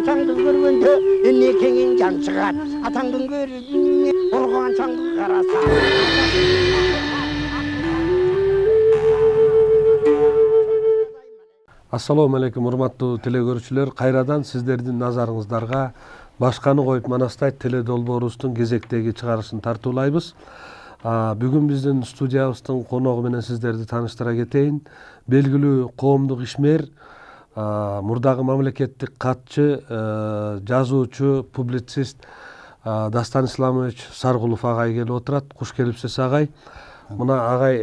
Атаңды көргенде енекеңнен жан шығады. Атаңдың көргенде қорған шаңды қараса. Assalomu alaykum урматтуу телекөрүүчүлөр. Кайрадан сиздердин назарыңыздарга башканы коюп Манастайт теле долбоорубуздун кезектеги чыгарышын тартуулайбыз. Бүгүн биздин студиябыздын коногу менен сиздерди тааныштыра кетейин. Белгилүү коомдук ишмер, мурдагы мамлекеттик катчы, жазуучу, публицист Дастан Исламович Саргулов агай келип отурат. Куш келипсиз агай. Мына агай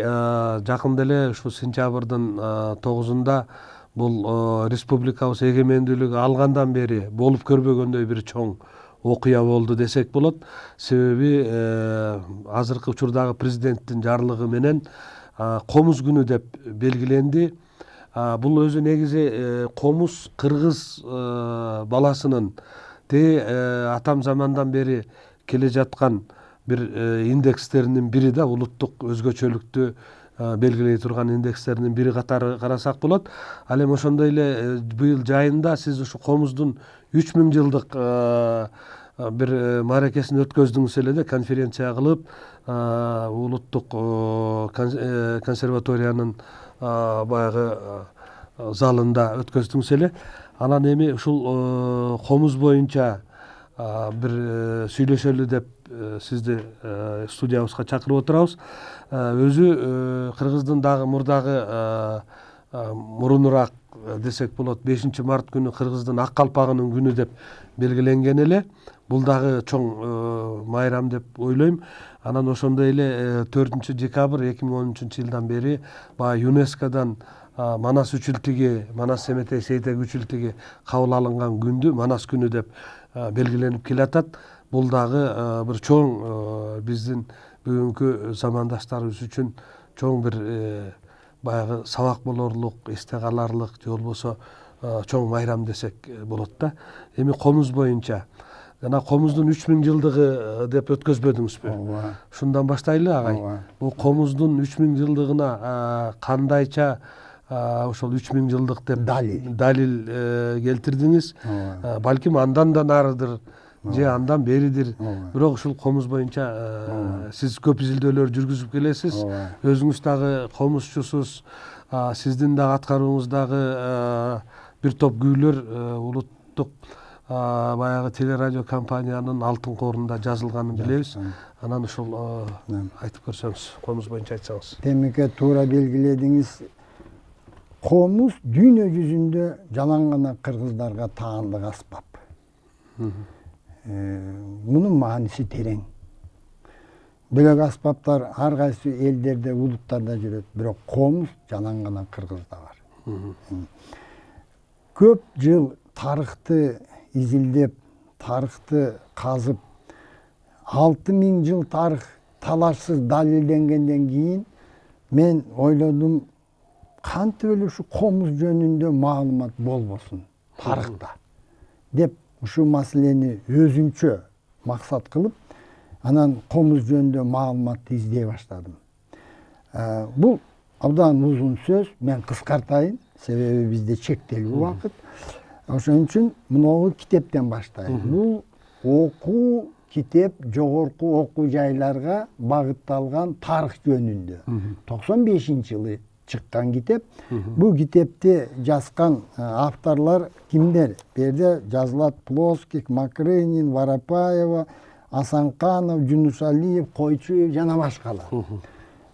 жакында эле ушу сентябрдын 9-унда бул республикабыз эгемендүүлүгү алгандан бери болуп көрбөгөндөй бир чоң окуя болду десек болот. Себеби азыркы учурдагы президенттин жарлыгы менен комуз күнү деп белгиленди. Бул өзү негизи комуз кыргыз баласынын атам замандан бери келе жаткан бир индекстеринин бири да, улуттук өзгөчөлүктү белгилей турган индекстеринин бири катары карасак болот. Ал эми ошондой эле быйыл жайында сиз ушу комуздун 3000 жылдык бир мааракесин өткөздүңүз эле да, конференция кылып, улуттук консерваториянын баягы залында өткөздүңүз эле. Анан эми ушул комуз боюнча бир сүйлөшөлү деп сизди студиябызга чакырып отурабыз. Өзү кыргыздын дагы мурдагы мурунураак десек болот 5 март күнү кыргыздын ак калпагынын күнү деп белгиленген эле. Бул дагы чоң майрам деп ойлойм. Анан ошондой эле 4 декабрь 2013 жылдан бери баягы ЮНЕСКОдан Манас үчүлтиги, Манас Семетей Сейтек үчүлтиги кабыл алынган күндү Манас күнү деп белгиленип келатат. Бул дагы бир чоң биздин бүгүнкү замандаштарыбыз үчүн чоң бир баягы сабак болорлук, эсте каларлык, же болбосо чоң майрам десек болот да. Эми комуз боюнча жана комуздун 3000 жылдыгы деп өткөзбөдүңүзбү? Ушундан баштайлы агай. Бул комуздун 3000 жылдыгына кандайча ошол 3000 жылдык деп далил келтирдиңиз? Балким андан да нарыдыр, же андан беридир. Бирок ушул комуз боюнча сиз көп изилдөөлөр жүргүзүп келесиз. Өзүңүз дагы комузчусуз. Сиздин дагы аткарууңуздагы бир топ күүлөр улуттук баягы телерадио компаниянын алтын корунда жазылганын билебиз. Анан ушул айтып көрсөңүз, комуз боюнча айтсаңыз. Демекке туура белгиледиңиз. Комуз дүйнө жүзүндө жалаң гана кыргыздарга таандык аспап. Мунун мааниси терең. Бөлөк аспаптар ар кайсы элдерде, улуттарда жүрөт, бирок комуз жалаң гана кыргызда бар. Көп жыл тарыхты изилдеп, тарыхты казып, 6000 жыл тарых талашсыз далилденгенден кийин мен ойлодум, кантип эле ушу комуз жөнүндө маалымат болбосун тарыхта деп ушу маселени өзүмчө максат кылып, анан комуз жөнүндө маалыматты издей баштадым. Бул абдан узун сөз, мен кыскартайын, себеби бизде чектелүү убакыт. Ошон үчүн муногу китептен баштайм. Бул окуу китеп жогорку окуу жайларга багытталган тарых жөнүндө. 95-жылы чыккан китеп. Бул китепти жазган авторлор кимдер? Берде жазылат Плоских, Макрынин, Воропаева, Асанканов, Жунусалиев, Койчуев жана башкалар.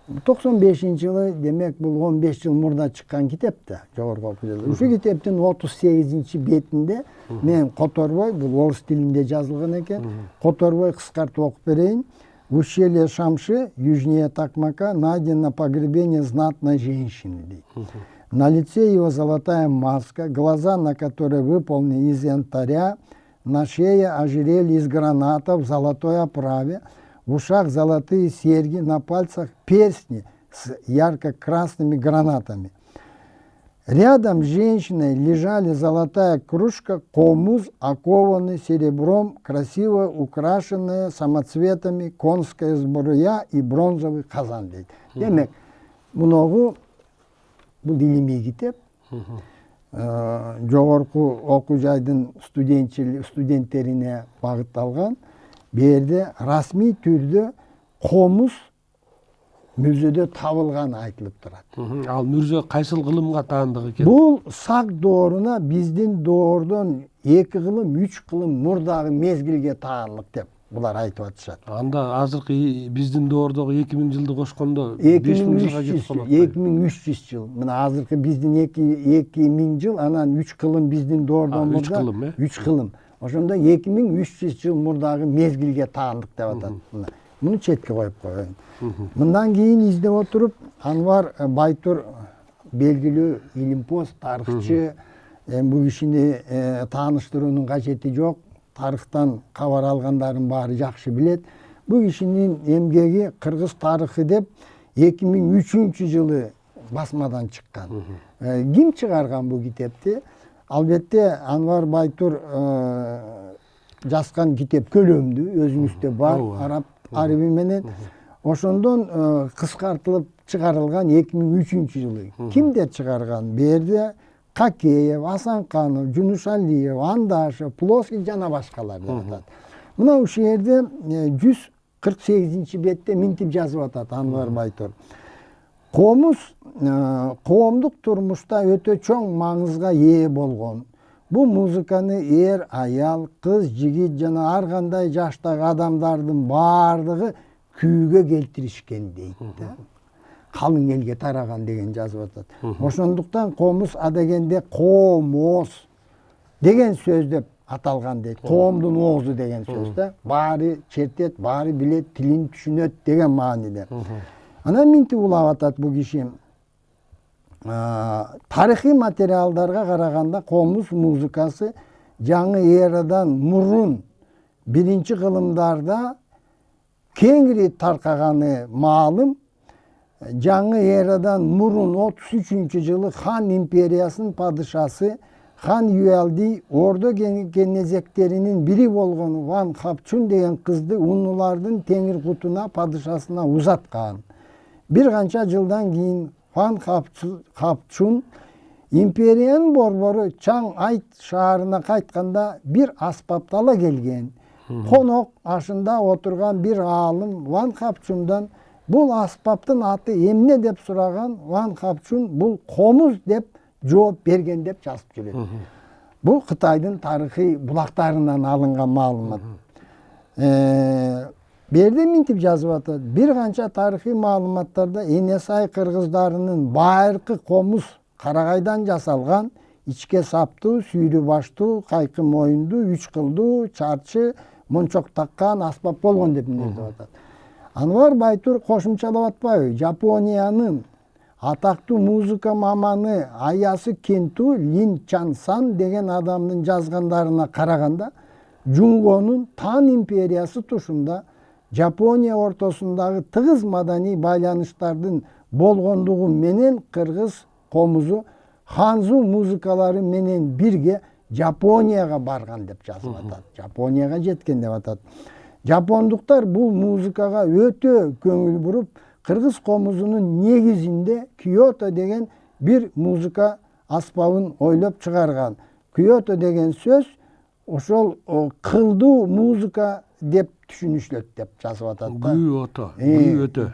95-жылы, демек бул 15 жыл мурда чыккан китеп да, жогорку окуу жайлар. Ушу китептин 38-бетинде мен которбой, бул орус тилинде жазылган экен, которбой кыскартып окуп берейин. В ущелье Шамши, южнее Токмака, найдено погребение знатной женщины. На лице его золотая маска, глаза на которые выполнены из янтаря, на шее ожерелье из гранатов в золотой оправе, в ушах золотые серьги, на пальцах перстни с ярко-красными гранатами. Рядом с женщиной лежали золотая кружка, комуз, окованный серебром, красиво украшенная самоцветами, конская сбруя и бронзовый казан. Демек, муногу бул илимий китеп. жогорку окуу жайдын студенттерине багытталган. Бу жерде расмий түрдө комуз мүрзөдө табылганы айтылып турат. Ал мүрзө кайсыл кылымга таандык экен? Бул сак дооруна биздин доордон 2 кылым, 3 кылым мурдагы мезгилге таандык деп булар айтып атышат. Анда азыркы биздин доордогу 2000 жылды кошкондо 5000 жылга жетип калат. 2300 жыл. Мына азыркы биздин 2000 жыл, анан 3 кылым биздин доордон мурда. 3 кылым, 3 кылым. Ошондо 2300 жыл мурдагы мезгилге таандык деп атат. Муну четке коюп коеюн. Мындан кийин издеп отуруп, Анвар Байтур белгилүү илимпоз, тарыхчы, бул кишини тааныштыруунун кажети жок. Тарыхтан кабар алгандардын баары жакшы билет. Бул кишинин эмгеги Кыргыз тарыхы деп 2003-жылы басмадан чыккан. Ким чыгарган бул китепти? Албетте Анвар Байтур жазган китеп көлөмдүү, өзүңүздө бар, араб араби менен. Ошондон кыскартылып чыгарылган 2003-жылы. Кимдер чыгарган? Бу жерде Какеев, Асанканов, Жунушалиев, Андашев, Плоский жана башкалар деп атат. Мына ушул жерде 148-бетте минтип жазып атат Анвар Байтур. Комуз коомдук турмушта өтө чоң маңызга ээ болгон. Бул музыканы эр, аял, кыз, жигит жана ар кандай жаштагы адамдардын баардыгы күүгө келтиришкен дейт да. Калың элге тараган деген жазып атат. Ошондуктан комуз адегенде комоз деген сөз деп аталган дейт. Коомдун оозу деген сөз да. Баары чертет, баары билет, тилин түшүнөт деген мааниде. Анан минтип улап атат бул киши. Тарыхый материалдарга караганда комуз музыкасы жаңы эрадан мурун биринчи кылымдарда кеңири таркаганы маалым. Жаңы эрадан мурун 33-жылы Хан империясынын падышасы Хан Юэлди Ордо кенезектеринин бири болгон Ван Хапчун деген кызды уннулардын теңир кутуна падышасына узаткан. Бир канча жылдан кийин Ван Хапчун империянын борбору Чаң Айт шаарына кайтканда бир аспапты ала келген. Конок ашында отурган бир аалым Ван Хапчундан бул аспаптын аты эмне деп сураган. Ван Хапчун бул комуз деп жооп берген деп жазып жүрөт. Бул Кытайдын тарыхый булактарынан алынган маалымат. Берде минтип жазып атат. Бир канча тарыхый маалыматтарда Энесай кыргыздарынын байыркы комуз карагайдан жасалган, ичке саптуу, сүйрү баштуу, кайкы моюндуу, 3 кылдуу, чарчы, мончок таккан аспап болгон деп мындай атат. Анвар Байтур кошумчалап атпайбы? Жапониянын атактуу музыка маманы Аясы Кенту Лин Чансан деген адамдын жазгандарына караганда, Жунгонун Тан империясы тушунда Жапония ортосундагы тыгыз маданий байланыштардын болгондугу менен кыргыз комузу ханзу музыкалары менен бирге Жапонияга барган деп жазып атат. Жапонияга жеткен деп атат. Жапондуктар бул музыкага өтө көңүл буруп, кыргыз комузунун негизинде Киото деген бир музыка аспабын ойлоп чыгарган. Киото деген сөз ошол кылдуу музыка деп түшүнүшүлөт деп жазып атат.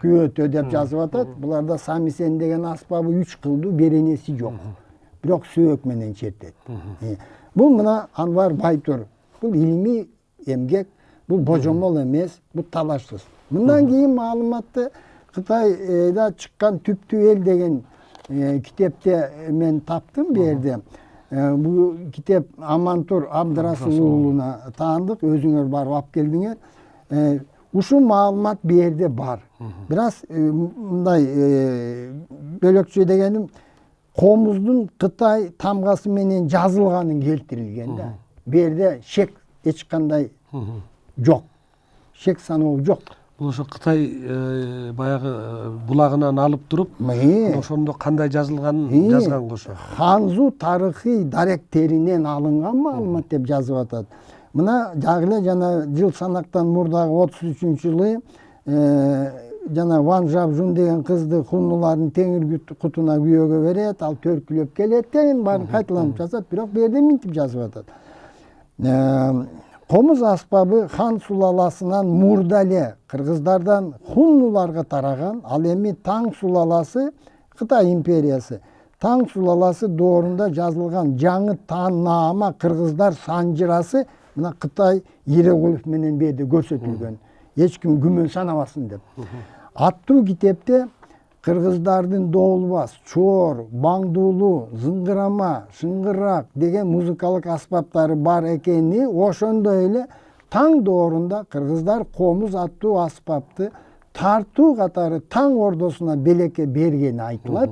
Киото деп жазып атат. Буларда самисен деген аспабы 3 кылдуу, беренеси жок. Бирок сөөк менен чертет. Бул мына Анвар Байтур. Бул илимий эмгек, бул божомол эмес, бул талашсыз. Мындан кийин маалыматты Кытайда чыккан Түптүү эл деген китепте мен таптым бу жерде. Бул китеп Амантур Абдрасул уулуна таандык, өзүңөр барып алып келдиңер. Ушул маалымат бу жерде бар. Бираз мындай бөлөкчө дегеним комуздун Кытай тамгасы менен жазылганын келтирилген да. Бу жерде шек эч кандай жок. Шек саноо жок. Бул ошо Кытай баягы булагынан алып туруп, ошондо кандай жазылганын жазган кошо. Ханзу тарыхый даректеринен алынган маалымат деп жазып атат. Мына жагы эле жана жыл санактан мурдагы 33-жылы жана Ван Жабжун деген кызды хуннулардын теңир кутуна күйөөгө берет, ал төркүлөп келет деген баарын кайталанып жазат, бирок бул жерде мынтип жазып атат. Комуз аспабы хан сулаласынан мурда эле кыргыздардан хуннуларга тараган, ал эми Таң сулаласы Кытай империясы. Таң сулаласы доорунда жазылган жаңы тааннаама кыргыздар санжырасы мына Кытай иероглиф менен бу жерде көрсөтүлгөн. Эч ким күмөн санабасын деп. Аттуу китепте кыргыздардын доолбас, чоор, баңдуулу, зыңгырама, шыңгырак деген музыкалык аспаптары бар экени, ошондой эле таң доорунда кыргыздар комуз аттуу аспапты тартуу катары таң ордосуна белекке бергени айтылат.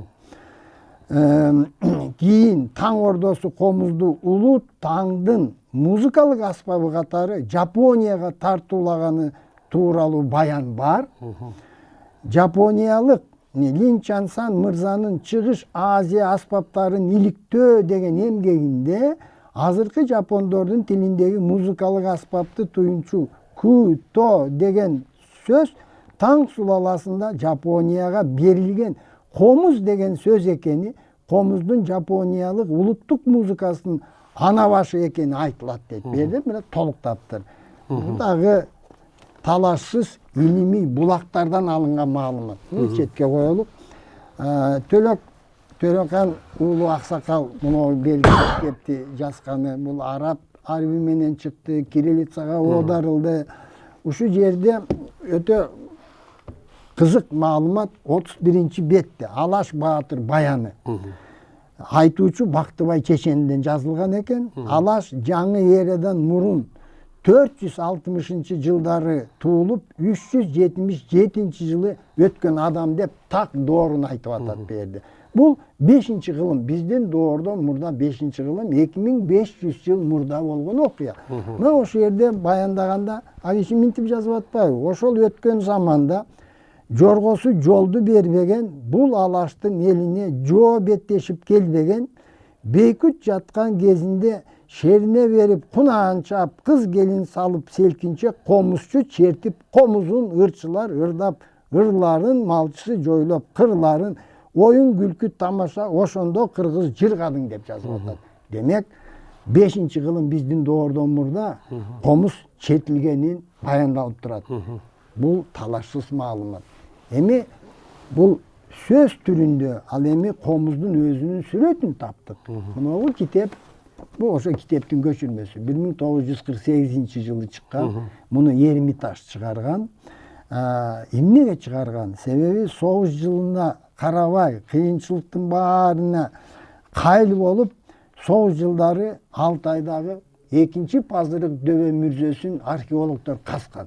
Кийин таң ордосу комузду улут таңдын музыкалык аспабы катары Жапонияга тартуулаганы тууралуу баян бар. Жапониялык Лин Чансан мырзанын Чыгыш Азия аспаптарын иликтөө деген эмгегинде азыркы жапондордун тилиндеги музыкалык аспапты туюнчу куто деген сөз Таң сулаласында Жапонияга берилген комуз деген сөз экени, комуздун жапониялык улуттук музыкасынын ана башы экени айтылат дейт. Бу жерде мына толуктаптыр. Бул дагы талашсыз илимий булактардан алынган маалымат. Бул четке коелук. Төлөкан уулу аксакал муну китепти жазганы, бул араб арби менен чыкты, кириллицага оодарылды. Ушул жерде өтө кызык маалымат 31-бетте Алаш Баатыр баяны. Айтуучу Бактыбай Чеченден жазылган экен. Алаш жаңы эрадан мурун 460-жылдары туулуп 377-жылы өткөн адам деп так доорун айтып атат бу жерде. Бул 5-кылым, биздин доордон мурда 5-кылым 2500 жыл мурда болгон окуя. Мына ошол жерде баяндаганда агиши минтип жазып атпайбы? Ошол өткөн заманда жоргосу жолду бербеген, бул алаштын элине жоо беттешип келбеген, бейкүт жаткан кезинде шерине берип кунаан чаап, кыз келин салып селкинче комузчу чертип, комузун ырчылар ырдап, ырларын малчысы жойлоп, кырларын оюн күлкү тамаша ошондо кыргыз жыргадың деп жазып атат. Демек 5-кылым биздин доордон мурда комуз чертилгенин баяндалып турат. Бул талашсыз маалымат. Эми бул сөз түрүндө ал эми комуздун өзүнүн сүрөтүн таптык. Мына китеп, бул ошо китептин көчүрмөсү. 1948-жылы чыккан. Муну Эрмитаж чыгарган. Эмнеге чыгарган? Себеби согуш жылына карабай, кыйынчылыктын баарына кайыл болуп, согуш жылдары Алтайдагы 2-Пазырык дөбө мүрзөсүн археологдор казган.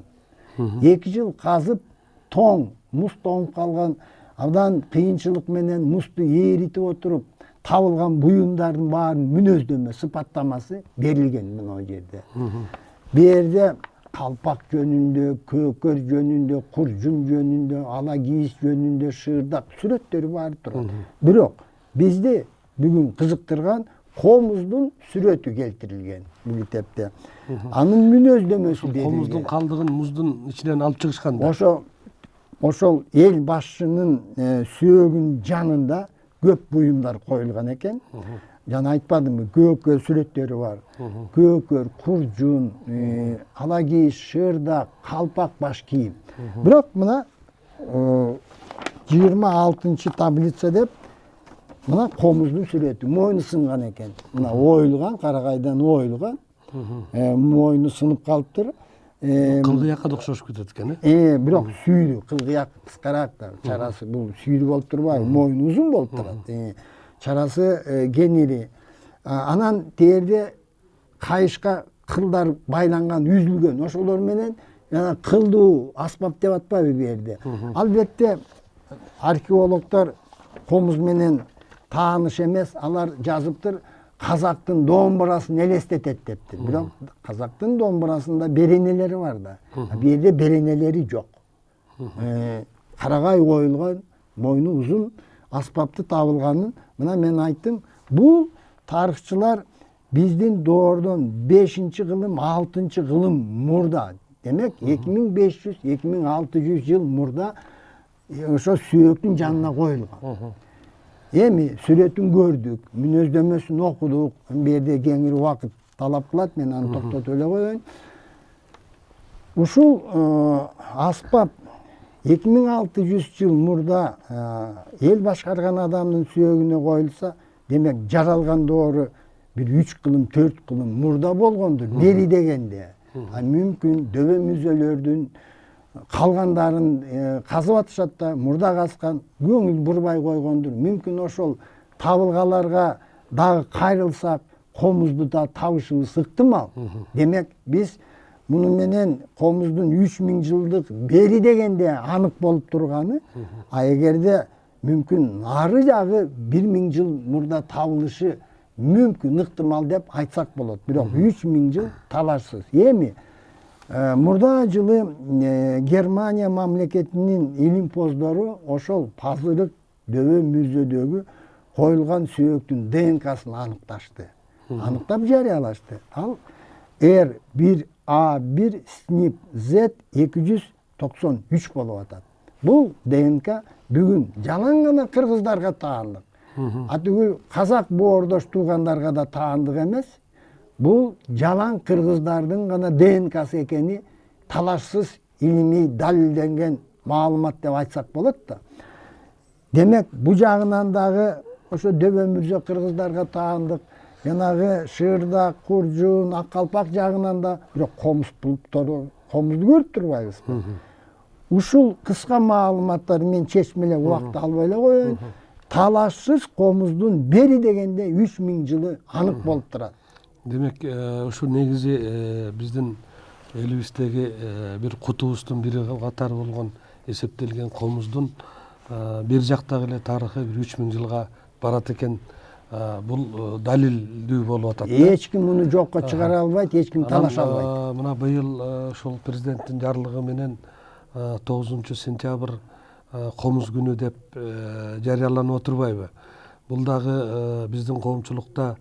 2 жыл казып, тоң, муз тоңуп калган, абдан кыйынчылык менен музду ээритип отуруп, табылган буюмдардын баарынын мүнөздөмө, сыпаттамасы берилген мына жерде. Бу жерде калпак жөнүндө, көкөр жөнүндө, куржун жөнүндө, ала кийиз жөнүндө, шырдак сүрөттөрү бар турат. Бирок бизди бүгүн кызыктырган комуздун сүрөтү келтирилген бул китепте. Анын мүнөздөмөсү берилген. Комуздун калдыгын муздун ичинен алып чыгышкан. Ошол эл башчынын сүйөгүнүн жанында көп буюмдар коюлган экен. Жана айтпадымбы, көкөр сүрөттөрү бар. Көкөр, куржун, ала кийиз, шырдак, калпак баш кийим. Бирок мына 26-таблица деп мына комуздун сүрөтү мойну сынган экен. Мына оюлган, карагайдан оюлган. Мойну сынып калыптыр. Кылгыякка да окшошуп кетет экен, бирок сүйрү, кылгыяк кыскараак да, чарасы бул сүйрү болуп турбайбы, мойну узун болуп турат. Чарасы кеңири. Анан тээрде кайышка кылдар байланган, үзүлгөн. Ошолор менен кылдуу аспап деп атпайбы бу жерде. Албетте археологдор комуз менен тааныш эмес, алар жазыптыр. Казактын домбурасын элестетет дептир. Бирок казактын домбурасында беренелери бар да. Бу жерде беренелери жок. Карагай коюлган, мойну узун аспапты табылганын мына мен айттым. Бул тарыхчылар биздин доордон 5-кылым, 6-кылым мурда, демек 2500-2600 жыл мурда ошо сүйөктүн жанына коюлган. Эми сүрөтүн көрдүк, мүнөздөмөсүн окудук. Бу жерде кеңири убакыт талап кылат, мен аны токтотуп эле коеюн. Ушул аспап 2600 жыл мурда эл башкарган адамдын сүйөгүнө коюлса, демек жаралган доору бир 3 кылым, 4 кылым мурда болгондур. Бери дегенде. Мүмкүн дөбө мүзөлөрдүн калгандарын казып атышат да, мурда казган, көңүл бурбай койгондур. Мүмкүн ошол табылгаларга дагы кайрылсак, комузду да табышыбыз ыктымал. Демек биз муну менен комуздун 3000 жылдык бери дегенде анык болуп турганы, а эгерде мүмкүн нары жагы 1000 жыл мурда табылышы мүмкүн, ыктымал деп айтсак болот. Бирок 3000 жыл талашсыз. Эми мурда жылы Германия мамлекетинин илимпоздору ошол пазырык дөбө мүзөдөгү коюлган сүйөктүн ДНКсын аныкташты. Аныктап жарыялашты. Ал R1A1 SNP Z293 болуп атат. Бул ДНК бүгүн жалаң гана кыргыздарга таандык. Атүгүл казак боордош туугандарга да таандык эмес. Бул жалаң кыргыздардын гана ДНКсы экени талашсыз илимий далилденген маалымат деп айтсак болот да. Демек бу жагынан дагы ошо дөбө мүрзө кыргыздарга таандык, жанагы Шырдак, Куржун, Ак Калпак жагынан да, бирок комузду көрүп турбайбызбы? Ушул кыска маалыматтар мен чечмелеп убакыт албай эле коеюн. Талашсыз комуздун бери дегенде 3000 жылы анык болуп турат. Демек, ушу негизи биздин элибиздеги бир кутубуздун бири катары болгон эсептелген комуздун бир жактагы эле тарыхы бир 3000 жылга барат экен. Бул далилдүү болуп атат. Эч ким муну жокко чыгара албайт, эч ким талаша албайт. Мына быйыл ушул президенттин жарлыгы менен 9-сентябрь комуз күнү деп жарыяланып отурбайбы? Бул дагы биздин коомчулукта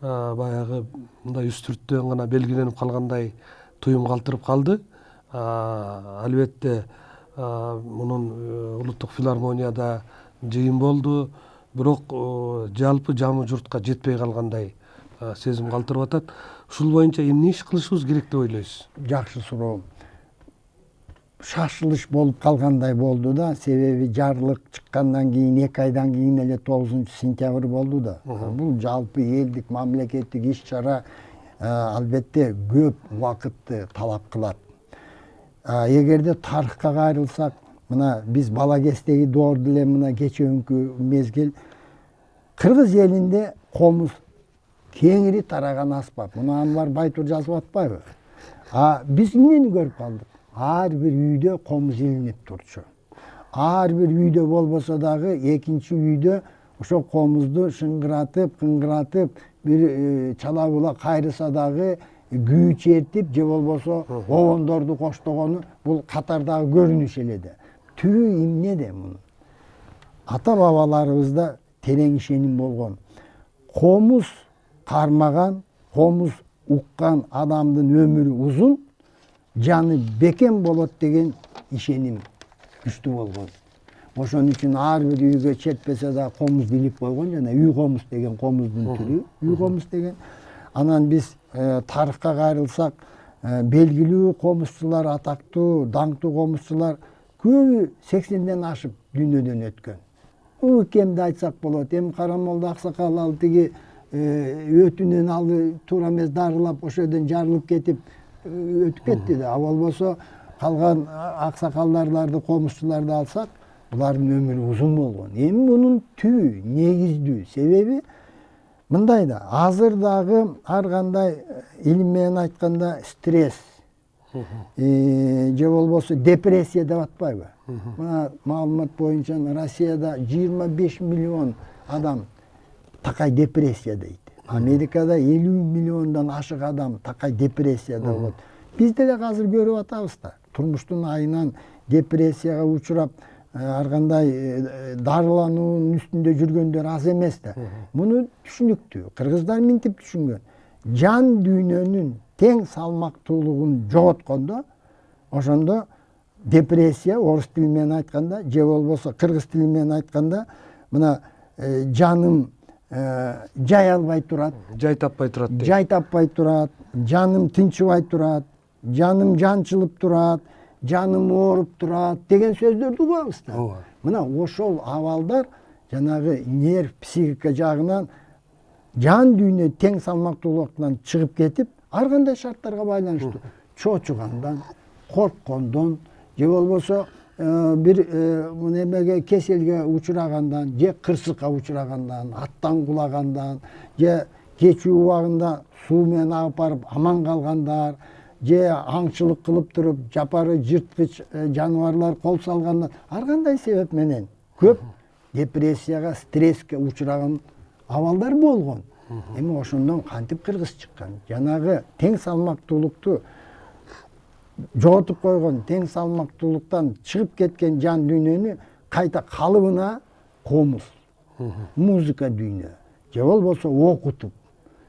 баягы мындай үстүрттөн гана белгиленип калгандай туюм калтырып калды. Албетте мунун улуттук филармонияда жыйын болду, бирок жалпы жамы журтка жетпей калгандай сезим калтырып атат. Ушул боюнча эмне иш кылышыбыз керек деп ойлойсуз? Жакшы суроо. Шашылыш болуп калгандай болду да, себеби жарлык чыккандан кийин 2 айдан кийин эле 9-сентябрь болду да. Бул жалпы элдик мамлекеттик иш-чара албетте көп убакытты талап кылат. Эгерде тарыхка кайрылсак, мына биз бала кездеги доорду эле мына кечээкү мезгил кыргыз элинде комуз кеңири тараган аспап. Муну Анвар Байтур жазып атпайбы? Биз эмнени көрүп калдык? Ар бир үйдө комуз илинип турчу. Ар бир үйдө болбосо дагы экинчи үйдө ошо комузду шыңгыратып, кыңгыратып, бир чала була кайрыса дагы күү чертип, же болбосо обондорду коштогону бул катардагы көрүнүш эле да. Түбү эмнеде мунун? Ата бабаларыбызда терең ишеним болгон. Комуз кармаган, комуз уккан адамдын өмүрү узун, жаны бекем болот деген ишеним күчтүү болгон. Ошон үчүн ар бир үйгө чертпесе да комузду илип койгон, жана үй комуз деген комуздун түрү, үй комуз деген. Анан биз тарыхка кайрылсак, белгилүү комузчулар, атактуу, даңктуу комузчулар көбү 80ден ашып дүйнөдөн өткөн. Ыкемди айтсак болот. Эми Карамолда Аксакал ал тиги өтүнөн алды туура эмес дарылап, ошол жерден жарылып кетип өтүп кетти да. Болбосо калган аксакалдарды, комузчуларды алсак, булардын өмүрү узун болгон. Эми мунун түбү, негиздүү себеби мындай да, азыр дагы ар кандай илим менен айтканда стресс, же болбосо депрессия деп атпайбы? Мына маалымат боюнча Россияда 25 миллион адам такай депрессия дейт. Америкада 50 миллиондон ашык адам такай депрессияда болот. Биз деле азыр көрүп атабыз да. Турмуштун айынан депрессияга учурап, ар кандай дарылануунун үстүндө жүргөндөр аз эмес да. Муну түшүнүктүү. Кыргыздар минтип түшүнгөн. Жан дүйнөнүн тең салмактуулугун жоготкондо, ошондо депрессия орус тили менен айтканда же болбосо кыргыз тили менен айтканда мына жаным жай албай турат, жай таппай турат дейт. жай таппай турат, жаным тынчыбай турат, жаным жанчылып турат, жаным ооруп турат деген сөздөрдү угабыз да. Ооба. Мына ошол абалдар жанагы нерв психика жагынан жан дүйнө тең салмактуулуктан чыгып кетип, ар кандай шарттарга байланыштуу чочугандан, корккондон же болбосо бир немеге кеселге учурагандан же кырсыкка учурагандан, аттан кулагандан же кечүү убагында суу менен агып барып аман калгандар же аңчылык кылып туруп жапары жырткыч жаныбарлар кол салгандан ар кандай себеп менен көп депрессияга, стресске учураган абалдар болгон. Эми ошондон кантип кыргыз чыккан? Жанагы тең салмактуулукту жоготуп койгон, тең салмактуулуктан чыгып кеткен жан дүйнөнү кайта калыбына комуз, музыка дүйнө же болбосо окутуп,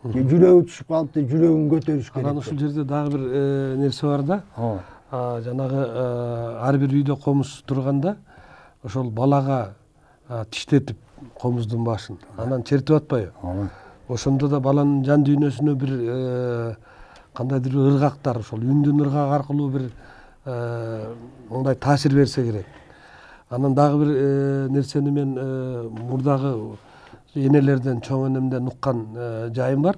же жүрөгү түшүп калыпты, жүрөгүн көтөрүш керек. Анан ушул жерде дагы бир нерсе бар да. Жанагы ар бир үйдө комуз турганда ошол балага тиштетип комуздун башын анан чертип атпайбы? Ошондо да баланын жан дүйнөсүнө бир кандайдыр бир ыргактар, ошол үндүн ыргак аркылуу бир мындай таасир берсе керек. Анан дагы бир нерсени мен мурдагы энелерден, чоң энемден уккан жайым бар.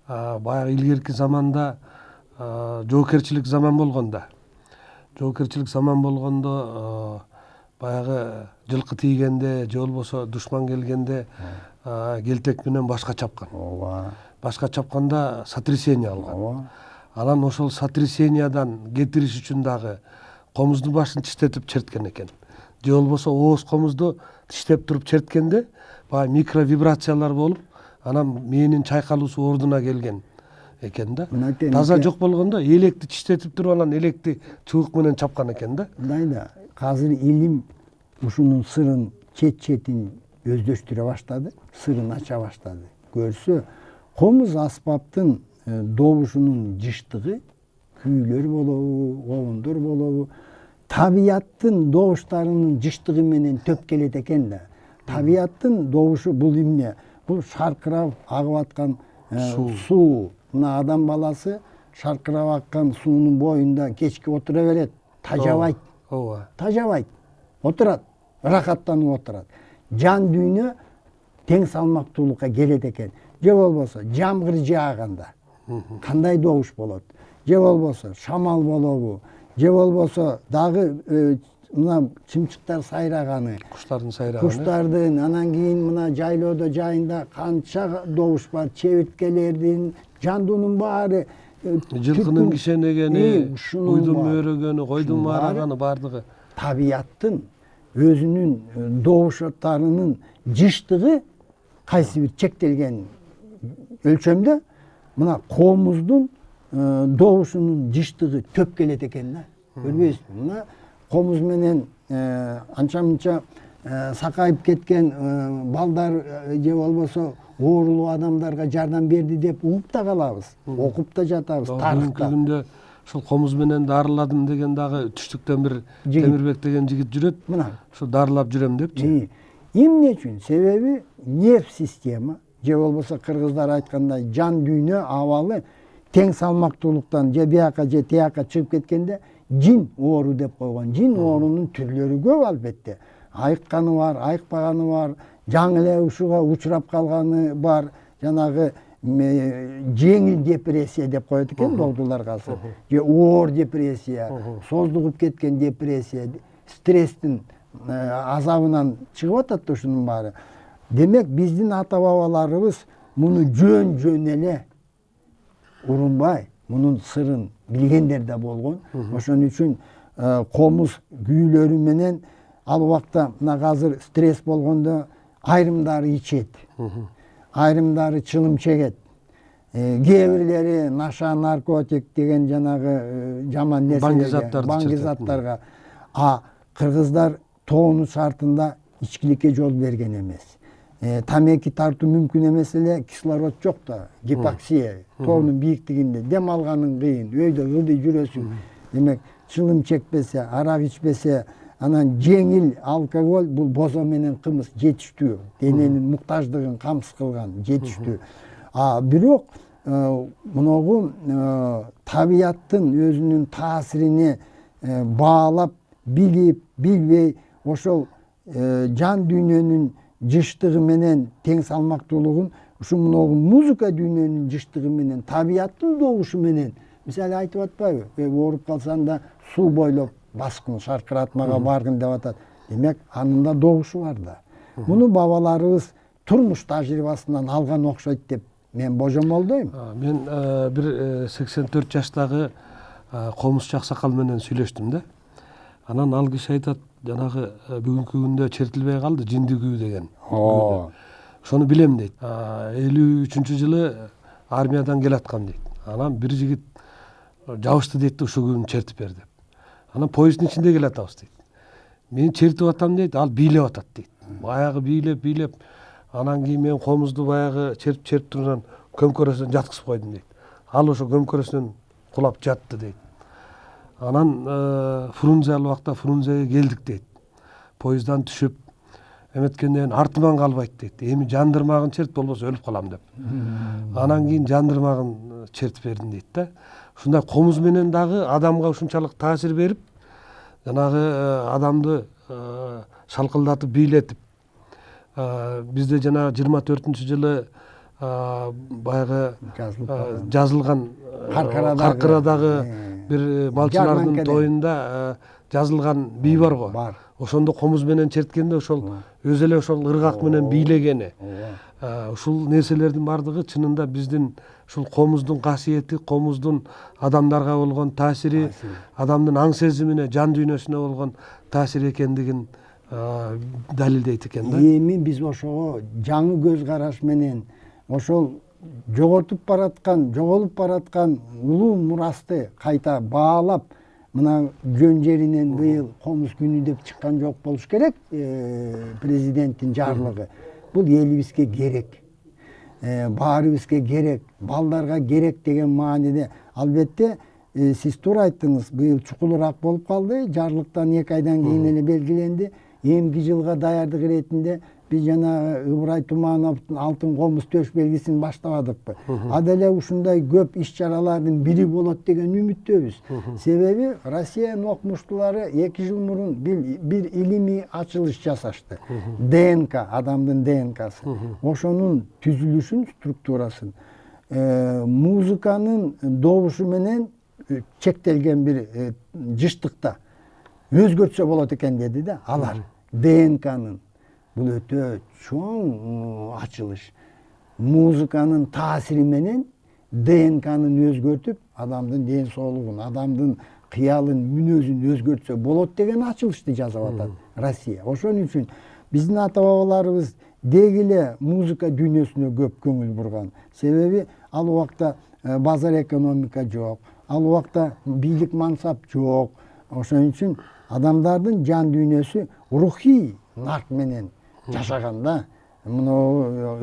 Баягы илгерки заманда жоокерчилик заман болгондо, баягы жылкы тийгенде же болбосо душман келгенде келтек менен башка чапкан. Башка чапканда сотрясение алган. Анан ошол сотрясениядан кетириш үчүн дагы комуздун башын тиштетип черткен экен. Же болбосо ооз комузду тиштеп туруп черткенде баягы микровибрациялар болуп, анан мээнин чайкалуусу ордуна келген экен да. Таза жок болгондо электи тиштетип туруп анан электи чыбык менен чапкан экен да. Мындай да, азыр илим ушунун сырын четин өздөштүрө баштады, сырын ача баштады. Көрсө, комуз аспаптын добушунун жыштыгы күүлөр болобу, оундор болобу, табияттын добуштарынын жыштыгы менен төп келет экен да. Табияттын добушу бул эмне? Бул шаркырап агып аткан суу. Мына адам баласы шаркырап аккан суунун боюнда кечки отура берет, тажабайт. Тажабайт. Отурат, рахаттанып отурат. Жан дүйнө тең салмактуулукка келет экен. Же болбосо жамгыр жааганда кандай добуш болот? Же болбосо шамал болобу? Же болбосо дагы мына чымчыктар сайраганы, куштардын, анан кийин мына жайлоодо жайында канча добуш бар, чебирткелердин, жандуунун баары, жылкынын кишенегени, уйдун мөөрөгөнү, койдун маараганы баардыгы. Табияттын өзүнүн добуштарынын жыштыгы кайсы бир чектелген өлчөмдө мына комуздун добушунун жыштыгы төп келет экен да. Көрбөйсүзбү? Мына комуз менен анча мынча сакайып кеткен балдар же болбосо оорулуу адамдарга жардам берди деп угуп да калабыз, окуп да жатабыз тарыхта. Күндө ошол комуз менен дарыладым деген дагы түштүктөн бир Темирбек деген жигит жүрөт. Мына ошо дарылап жүрөм депчи. Эмне үчүн? Себеби нерв система же болбосо кыргыздар айткандай жан дүйнө абалы тең салмактуулуктан же бияка же тияка чыгып кеткенде жин оору деп койгон. Жин оорунун түрлөрү көп албетте. Айыкканы бар, айыкпаганы бар, жаңы эле ушуга учурап калганы бар. Жанагы жеңил депрессия деп коет экен доктурлар азыр. Же оор депрессия, создугуп кеткен депрессия, стресстин азабынан чыгып атат да ушунун баары. Демек биздин ата бабаларыбыз муну жөн эле урунбай, мунун сырын билгендер да болгон. Ошон үчүн комуз күүлөрү менен ал убакта мына азыр стресс болгондо айрымдары ичет. Айрымдары чылым чегет. Кээ бирлери наша, наркотик деген жанагы жаман нерселерге, баңги заттарга. Кыргыздар тоонун шартында ичкиликке жол берген эмес. Тамеки тартуу мүмкүн эмес эле, кислород жок да, гипоксия, тоонун бийиктигинде дем алганың кыйын, өйдө ылдый жүрөсүң. Демек, чылым чекпесе, арак ичпесе, анан жеңил алкоголь бул бозо менен кымыз жетиштүү, дененин муктаждыгын камсыз кылган жетиштүү. А бирок мыногу табияттын өзүнүн таасирине баалап, билип, билбей ошол жан дүйнөнүн жыштыгы менен тең салмактуулугун ушу мыногу музыка дүйнөнүн жыштыгы менен, табияттын добушу менен, мисалы айтып атпайбы, ооруп калсаң да суу бойлоп баскын, шаркыратмага баргын деп атат. Демек, анын да добушу бар да. Муну бабаларыбыз турмуш тажрыйбасынан алган окшойт деп мен божомолдойм. Мен бир 84 жаштагы комузчу аксакал менен сүйлөштүм да. Анан ал киши айтат, жанагы бүгүнкү күндө чертилбей калды жинди күү деген. Ошону билем дейт. 53-жылы армиядан келаткам дейт. Анан бир жигит жабышты дейт, ушул күнү чертип бер деп. Анан поезддин ичинде келатабыз дейт. Мен чертип атам дейт, ал бийлеп атат дейт. Баягы бийлеп, анан кийин мен комузду баягы чертип турган көмкөрөсүнөн жаткызып койдум дейт. Ал ошо көмкөрөсүнөн кулап жатты дейт. Анан Фрунзе ал убакта Фрунзеге келдик дейт. Поезддан түшүп, эметкенден артыман калбайт дейт. Эми жандырмагын черт, болбосо өлүп калам деп. Анан кийин жандырмагын чертип бердим дейт да. Ушундай комуз менен дагы адамга ушунчалык таасир берип, жанагы адамды шалкылдатып, бийлетип. Бизде жана 24-жылы баягы жазылган Каркырадагы бир малчылардын тоюнда жазылган бий бар го. Ошондо комуз менен черткенде ошол өзү эле ошол ыргак менен бийлегени. Ушул нерселердин бардыгы чынында биздин ушул комуздун касиети, комуздун адамдарга болгон таасири, адамдын аң сезимине, жан дүйнөсүнө болгон таасири экендигин далилдейт экен да. Эми биз ошого жаңы көз караш менен ошол жоготуп бараткан, жоголуп бараткан улуу мурасты кайта баалап, мына жөн жеринен быйыл комуз күнү деп чыккан жок болуш керек, президенттин жарлыгы. Бул элибизге керек. Баарыбызга керек, балдарга керек деген мааниде. Албетте, сиз туура айттыңыз, быйыл чукулураак болуп калды, жарлыктан 2 айдан кийин эле белгиленди. Эмки жылга даярдык иретинде биз жана Ыбырай Тумановдун алтын комуз төш белгисин баштабадыкпы. Деле ушундай көп иш-чаралардын бири болот деген үмүттөбүз. Себеби Россиянын окумуштуулары 2 жыл мурун бир илимий ачылыш жасашты. ДНК, адамдын ДНКсы. Ошонун түзүлүшүн, структурасын музыканын добушу менен чектелген бир жыштыкта өзгөртсө болот экен деди да алар. ДНКнын бул өтө чоң ачылыш. Музыканын таасири менен ДНКнын өзгөртүп, адамдын ден соолугун, адамдын кыялын, мүнөзүн өзгөртсө болот деген ачылышты жасап атат Россия. Ошон үчүн биздин ата-бабаларыбыз деги эле музыка дүйнөсүнө көп көңүл бурган. Себеби ал убакта базар экономика жок, ал убакта бийлик мансап жок. Ошон үчүн адамдардын жан дүйнөсү рухий нарк менен жашаганда, мына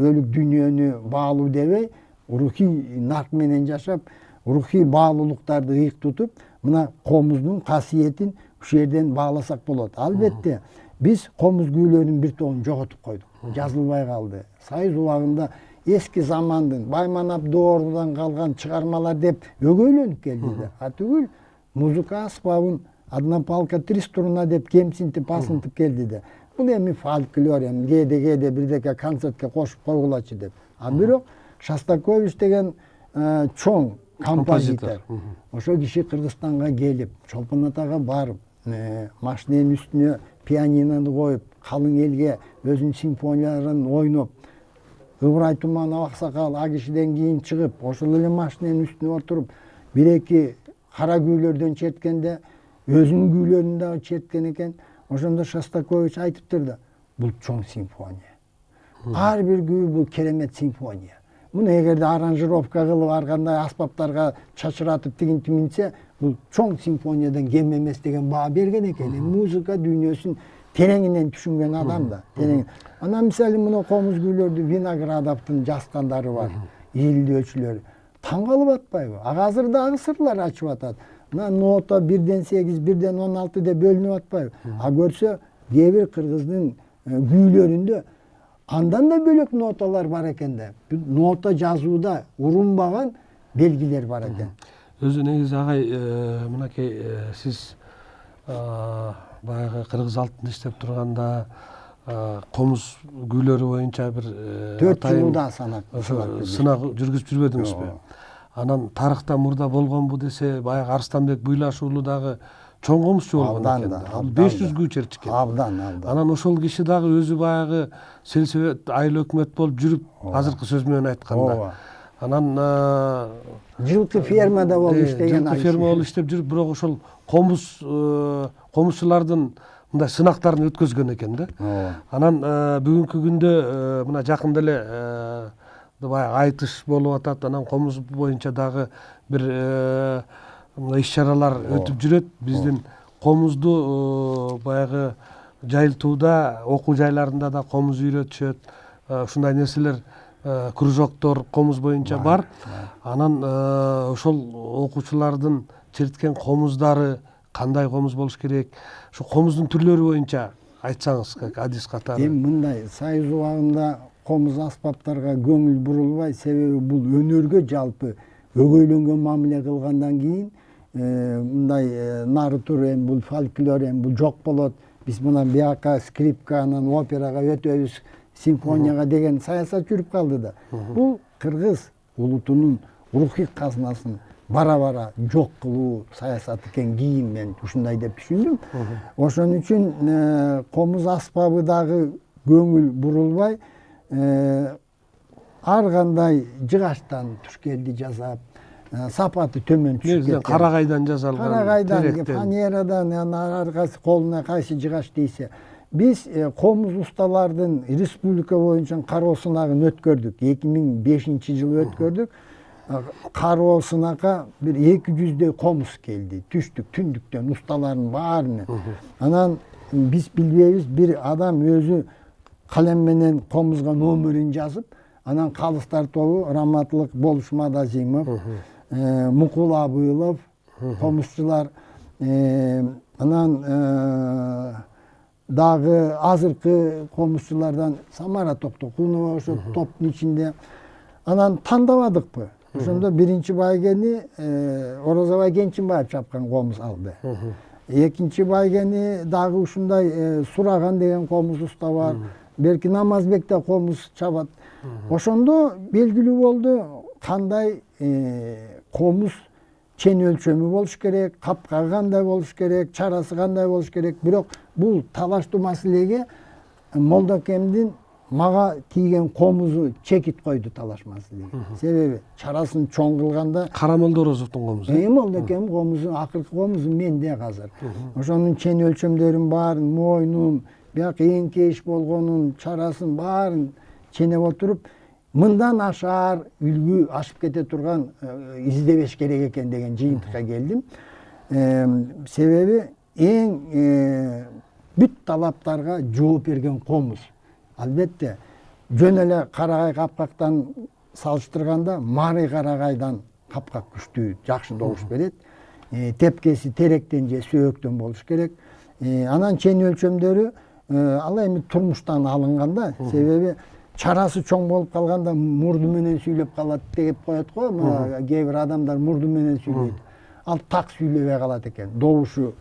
өлүк дүйнөнү баалуу дебей, рухий нарк менен жашап, рухий баалуулуктарды ыйык тутуп, мына комуздун касиетин ушул жерден бааласак болот. Албетте, биз комуз күүлөрүнүн бир тобун жоготуп койдук. Жазылбай калды. Союз убагында эски замандын Байман Абдоорудан калган чыгармалар деп өгөйлөнүп келди да. Түгүл музыка аспабын одна палка 3 струна деп кемсинтип басынтып келди да. Бул эми фольклор, эми кээде бирдеке концертке кошуп койгулачы деп. Бирок Шостакович деген чоң композитор. Ошол киши Кыргызстанга келип, Чолпон Атага барып, машиненин үстүнө пианинону коюп, калың элге өзүнүн симфонияларын ойноп, Ыбырай Туманов аксакал а кишиден кийин чыгып, ошол эле машиненин үстүнө отуруп, 1-2 кара күүлөрдөн черткенде, өзүнүн күүлөрүн дагы черткен экен. Ошондо Шостакович айтыптыр да, бул чоң симфония. Ар бир күү бул керемет симфония. Муну эгерде аранжировка кылып, ар кандай аспаптарга чачыратып тигинтип минсе, бул чоң симфониядан кем эмес деген баа берген экен. Музыка дүйнөсүн тереңинен түшүнгөн адам да. Анан мисалы мына комуз күүлөрдү Виноградовдун жазгандары бар, ийилдөөчүлөр. Таң калып атпайбы? Азыр дагы сырлар ачып атат. Мына нота 1'den 8, 1'den 16 de bölünüp atpайбы. А көрсө кээ бир кыргыздын күүлөрүндө андан да бөлөк ноталар бар экен да. Нота жазууда урунбаган белгилер бар экен. Өзү негизи агай мынакей сиз баягы кыргыз алтын иштеп турганда комуз күүлөрү боюнча бир 4 жылда санап сынак жүргүзүп жүрбөдүңүзбү? Анан тарыхта мурда болгонбу десе баягы Арыстанбек Буйлаш уулу дагы чоң комузчу болгон экен. 500 чертишкен. Абдан. Анан ошол киши дагы өзү баягы сельсовет айыл өкмөт болуп жүрүп, азыркы сөз менен айтканда. Анан жылкы фермада болуп иштеген. Жылкы ферма болуп иштеп жүрүп, бирок ошол комузчулардын мындай сынактарын өткөзгөн экен да. Анан бүгүнкү күндө мына жакында эле баягы айтыш болуп атат. Анан комуз боюнча дагы бир иш-чаралар өтүп жүрөт. Биздин комузду баягы жайылтууда, окуу жайларында да комуз үйрөтүшөт. Ушундай нерселер, кружоктор комуз боюнча бар. Анан ошол окуучулардын черткен комуздары кандай комуз болуш керек? Шу комуздун түрлөрү боюнча айтсаңыз, адис катары. Эми мындай Союз убагында комуз аспаптарга көңүл бурулбай, себеби бул өнөргө жалпы өгөйлөнгөн мамиле кылгандан кийин мындай нарутур эми бул фольклор эми бул жок болот. Биз мына бияка скрипка, анан операга өтөбүз, симфонияга деген саясат жүрүп калды да. Бул кыргыз улутунун рухий казынасын бара-бара жок кылуу саясаты экен кийин мен ушундай деп түшүндүм. Ошон үчүн комуз аспабы дагы көңүл бурулбай, ар кандай жыгачтан түшкелди жасап, сапаты төмөн түшүп кеткен. Карагайдан жасалган. Карагайдан, фанерадан, ар кайсы колуна кайсы жыгач дейсе. Биз комуз усталардын республика боюнча кароо сынагын өткөрдүк. 2005-жылы өткөрдүк. Кароо сынакка бир 200 комуз келди. Түштүк түндүктөн усталардын баарыны. Анан биз билбейбиз, бир адам өзү калем менен комузга номерин жазып, анан калыстар тобу Раматылык Болушмат Азимов, Мукул Абылов, комузчулар, анан дагы азыркы комузчулардан Самара Токтокунова ошо топтун ичинде. Анан тандабадыкпы? Ошондо биринчи байгени Орозобай Кенчинбаев чапкан комуз алды. Экинчи байгени дагы ушундай Сураган деген комуз уста бар. Белки Намазбек да комуз чабат. Ошондо белгилүү болду кандай комуз чен өлчөмү болуш керек, капкагы кандай болуш керек, чарасы кандай болуш керек. Бирок бул талаштуу маселеге Молдокемдин мага тийген комузу чекит койду талаш маселеге. Себеби чарасын чоң кылганда Карамолдо Орозовдун комузу. Молдокем комузу, акыркы комузу менде азыр. Ошонун чен өлчөмдөрүн баарын, мойнун, бияк эңкейиш болгонун, чарасын баарын ченеп отуруп, мындан ашар үлгү ашып кете турган издебеш керек экен деген жыйынтыкка келдим. Себеби эң бүт талаптарга жооп берген комуз. Албетте, жөн эле карагай капкактан салыштырганда Мари карагайдан капкак күчтүү, жакшы добуш берет. Тепкеси теректен же сөөктөн болуш керек. Анан чен өлчөмдөрү ал эми турмуштан алынганда, себеби чарасы чоң болуп калганда мурду менен сүйлөп калат деп коет го. Кээ бир адамдар мурду менен сүйлөйт. Ал так сүйлөбөй калат экен. Добушу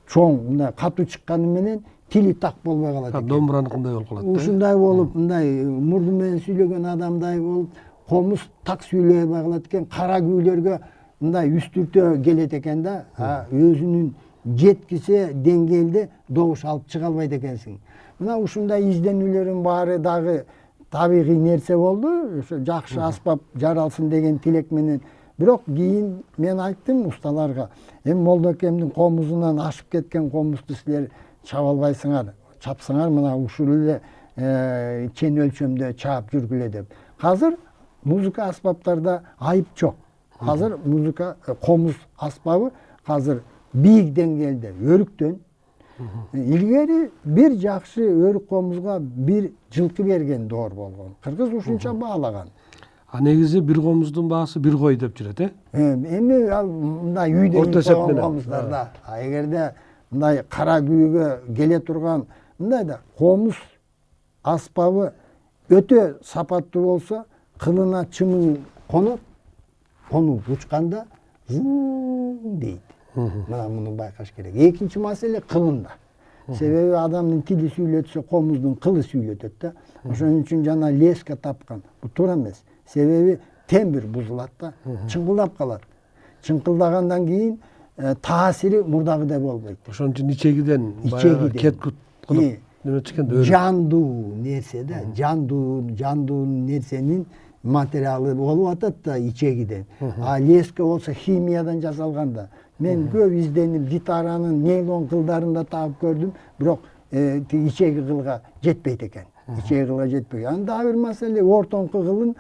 чоң, мындай катуу чыкканы менен тили так болбой калат экен. Домбураныкындай болуп калат. Ушундай болуп, мындай мурду менен сүйлөгөн адамдай болуп, комуз так сүйлөбөй калат экен. Кара күүлөргө мындай үстүртө келет экен да, өзүнүн жеткисе деңгээлде добуш алып чыга албайт экенсиң. Мына ушундай изденүүлөрүн баары дагы табигый нерсе болду. Ошо жакшы аспап жаралсын деген тилек менен. Бирок кийин мен айттым усталарга, эми Молдокемдин комузунан ашып кеткен комузду силер чаба албайсыңар, чапсаңар мына ушул эле чен өлчөмдө чаап жүргүлө деп. Азыр музыка аспаптарда айып жок. Азыр музыка комуз аспабы азыр бийик деңгээлде өрүктөн. Илгери бир жакшы өрүк комузга бир жылкы берген доор болгон. Кыргыз ушунча баалаган. Негизи бир комуздун баасы бир кой деп жүрөт, Эми ал мындай үйдө Орто койгон эсеп комуздарда, эгерде мындай кара күйгө келе турган мындай да комуз аспабы өтө сапаттуу болсо, кылына чымың конот, конуп учканда зың дейт. Мына муну байкаш керек. Экинчи маселе кылында. Себеби адамдын тили сүйлөтсө, комуздун кылы сүйлөтөт да. Ошон үчүн жана леска тапкан. Бул туура эмес. Себеби тембр бузулат да, чыңкылдап калат. Чыңкылдагандан кийин таасири мурдагыдай болбойт. Ошон үчүн ичегиден Ичегиден. кеткут кылып неме чыкканда Жандуу нерсе да, жандуу нерсенин материалы болуп атат да ичегиден. А леска болсо химиядан жасалган да. Мен көп изденип гитаранын нейлон кылдарын да таап көрдүм, бирок ичеги кылга жетпейт экен. Ичеги кылга жетпейт. Анан дагы бир маселе, ортоңку кылын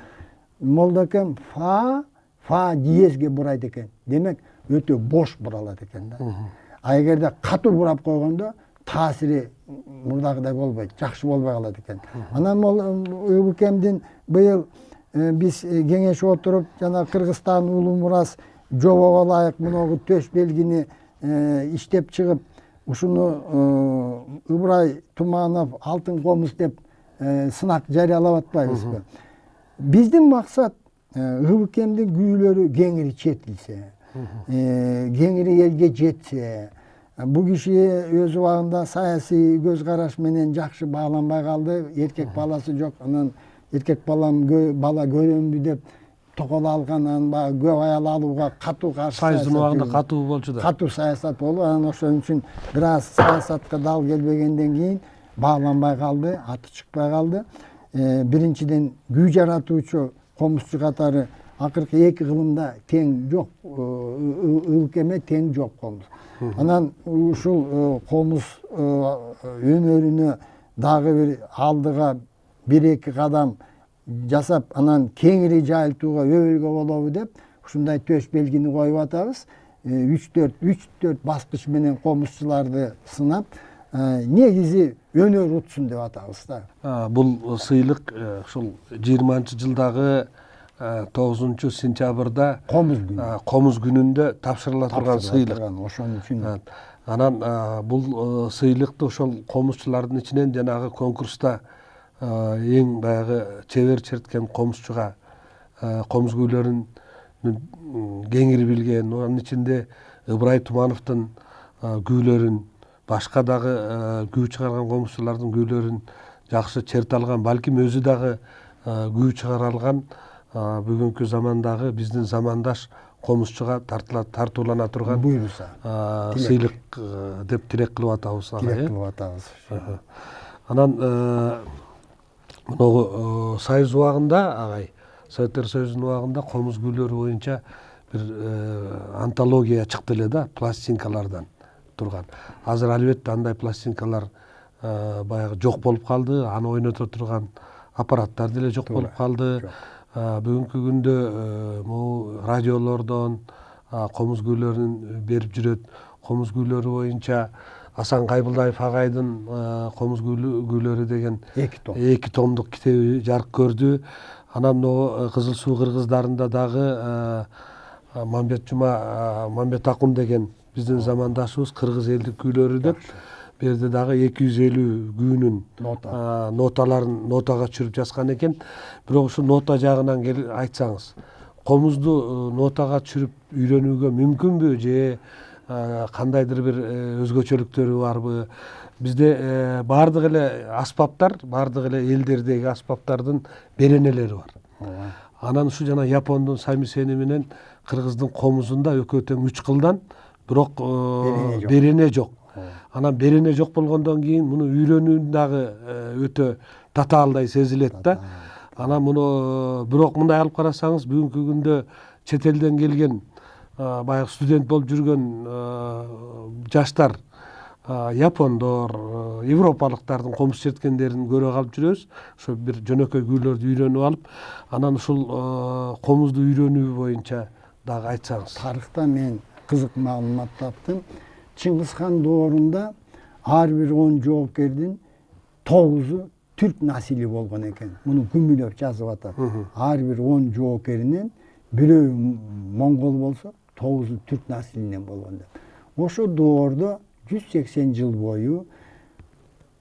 молдокем фа диезге бурайт экен. Демек өтө бош буралат экен да. А эгерде катуу бурап койгондо таасири мурдагыдай болбойт, жакшы болбой калат экен. Анан УБКМдин быйыл биз кеңешип отуруп, жана Кыргызстан улуу мурас жобого ылайык муногу төш белгини иштеп чыгып, ушуну Ыбырай Туманов алтын комуз деп сынак жарыялап атпайбызбы? Биздин максат УБКМдин күүлөрү кеңири четилсе, кеңири элге жетсе. Бул киши өз убагында саясий көз караш менен жакшы бааланбай калды. Эркек баласы жок, анан эркек бала көрөмбү деп токол алган, анан баягы көп аял алууга катуу каршы. Сайыздын убагында катуу болчу да. Катуу саясат болду. Анан ошон үчүн бир аз саясатка дал келбегенден кийин бааланбай калды, аты чыкпай калды. Биринчиден күү жаратуучу комузчу катары акыркы 2 кылымда тең жок, УБКМ тең жок комуз. Анан ушул комуз өнөрүнө дагы бир алдыга 1-2 кадам жасап, анан кеңири жайылтууга өбөлгө болобу деп ушундай төш белгини коюп атабыз. 3-4 баскыч менен комузчуларды сынап, негизи өнөр утсун деп атабыз да. Бул сыйлык ушул 20-жылдагы 9-сентябрда комуз күнүндө тапшырыла турган сыйлык. Ошон үчүн. Анан бул сыйлыкты ошол комузчулардын ичинен жанагы конкурста эң баягы чебер черткен комузчуга комуз күүлөрүн кеңири билген, анын ичинде Ыбырай Тумановдун күүлөрүн, башка дагы күү чыгарган комузчулардын күүлөрүн жакшы черте алган, балким өзү дагы күү чыгара алган бүгүнкү замандагы биздин замандаш комузчуга тартуулана турган буйруса сыйлык деп тилек кылып атабыз. Тилек кылып атабыз. Анан муногу Союз убагында, агай, Советтер Союзунун убагында комуз күүлөрү боюнча бир антология чыкты эле да, пластинкалардан турган. Азыр албетте андай пластинкалар баягы жок болуп калды, аны ойното турган аппараттар деле жок болуп калды. Бүгүнкү күндө могу радиолордон комуз күүлөрүн берип жүрөт. Комуз күүлөрү боюнча Асан Кайбылдаев агайдын комуз күүлөрү деген 2 томдук китеби жарык көрдү. Анан могу Кызыл Суу кыргыздарында дагы Мамбет Жума, Мамбет Акун деген биздин замандашыбыз кыргыз элдик күүлөрү деп бу жерде дагы 250 күүнүн ноталарын нотага түшүрүп жазган экен. Бирок ушу нота жагынан айтсаңыз, комузду нотага түшүрүп үйрөнүүгө мүмкүнбү же кандайдыр бир өзгөчөлүктөрү барбы? Бизде бардык эле аспаптар, бардык эле элдердеги аспаптардын беренелери бар. Анан ушу жана Япондун самисени менен кыргыздын комузунда экөө тең 3 кылдан, бирок берене жок. Анан берене жок болгондон кийин муну үйрөнүү дагы өтө татаалдай сезилет да. Анан муну бирок мындай алып карасаңыз, бүгүнкү күндө чет элден келген баягы студент болуп жүргөн жаштар, япондор, европалыктардын комуз черткендерин көрө калып жүрөбүз. Ошо бир жөнөкөй күүлөрдү үйрөнүп алып, анан ушул комузду үйрөнүү боюнча дагы айтсаңыз. Тарыхта мен кызык маалымат таптым. Чыңгыз хан доорунда ар бир 10 жоокердин 9-у Türk nasili болгон экен. Муну күмүлөп жазып атат. Ар бир 10 жоокеринен бирөө моңгол болсо, 9'u Türk nasilinden болгон деп. Ошо доордо 180 жыл бою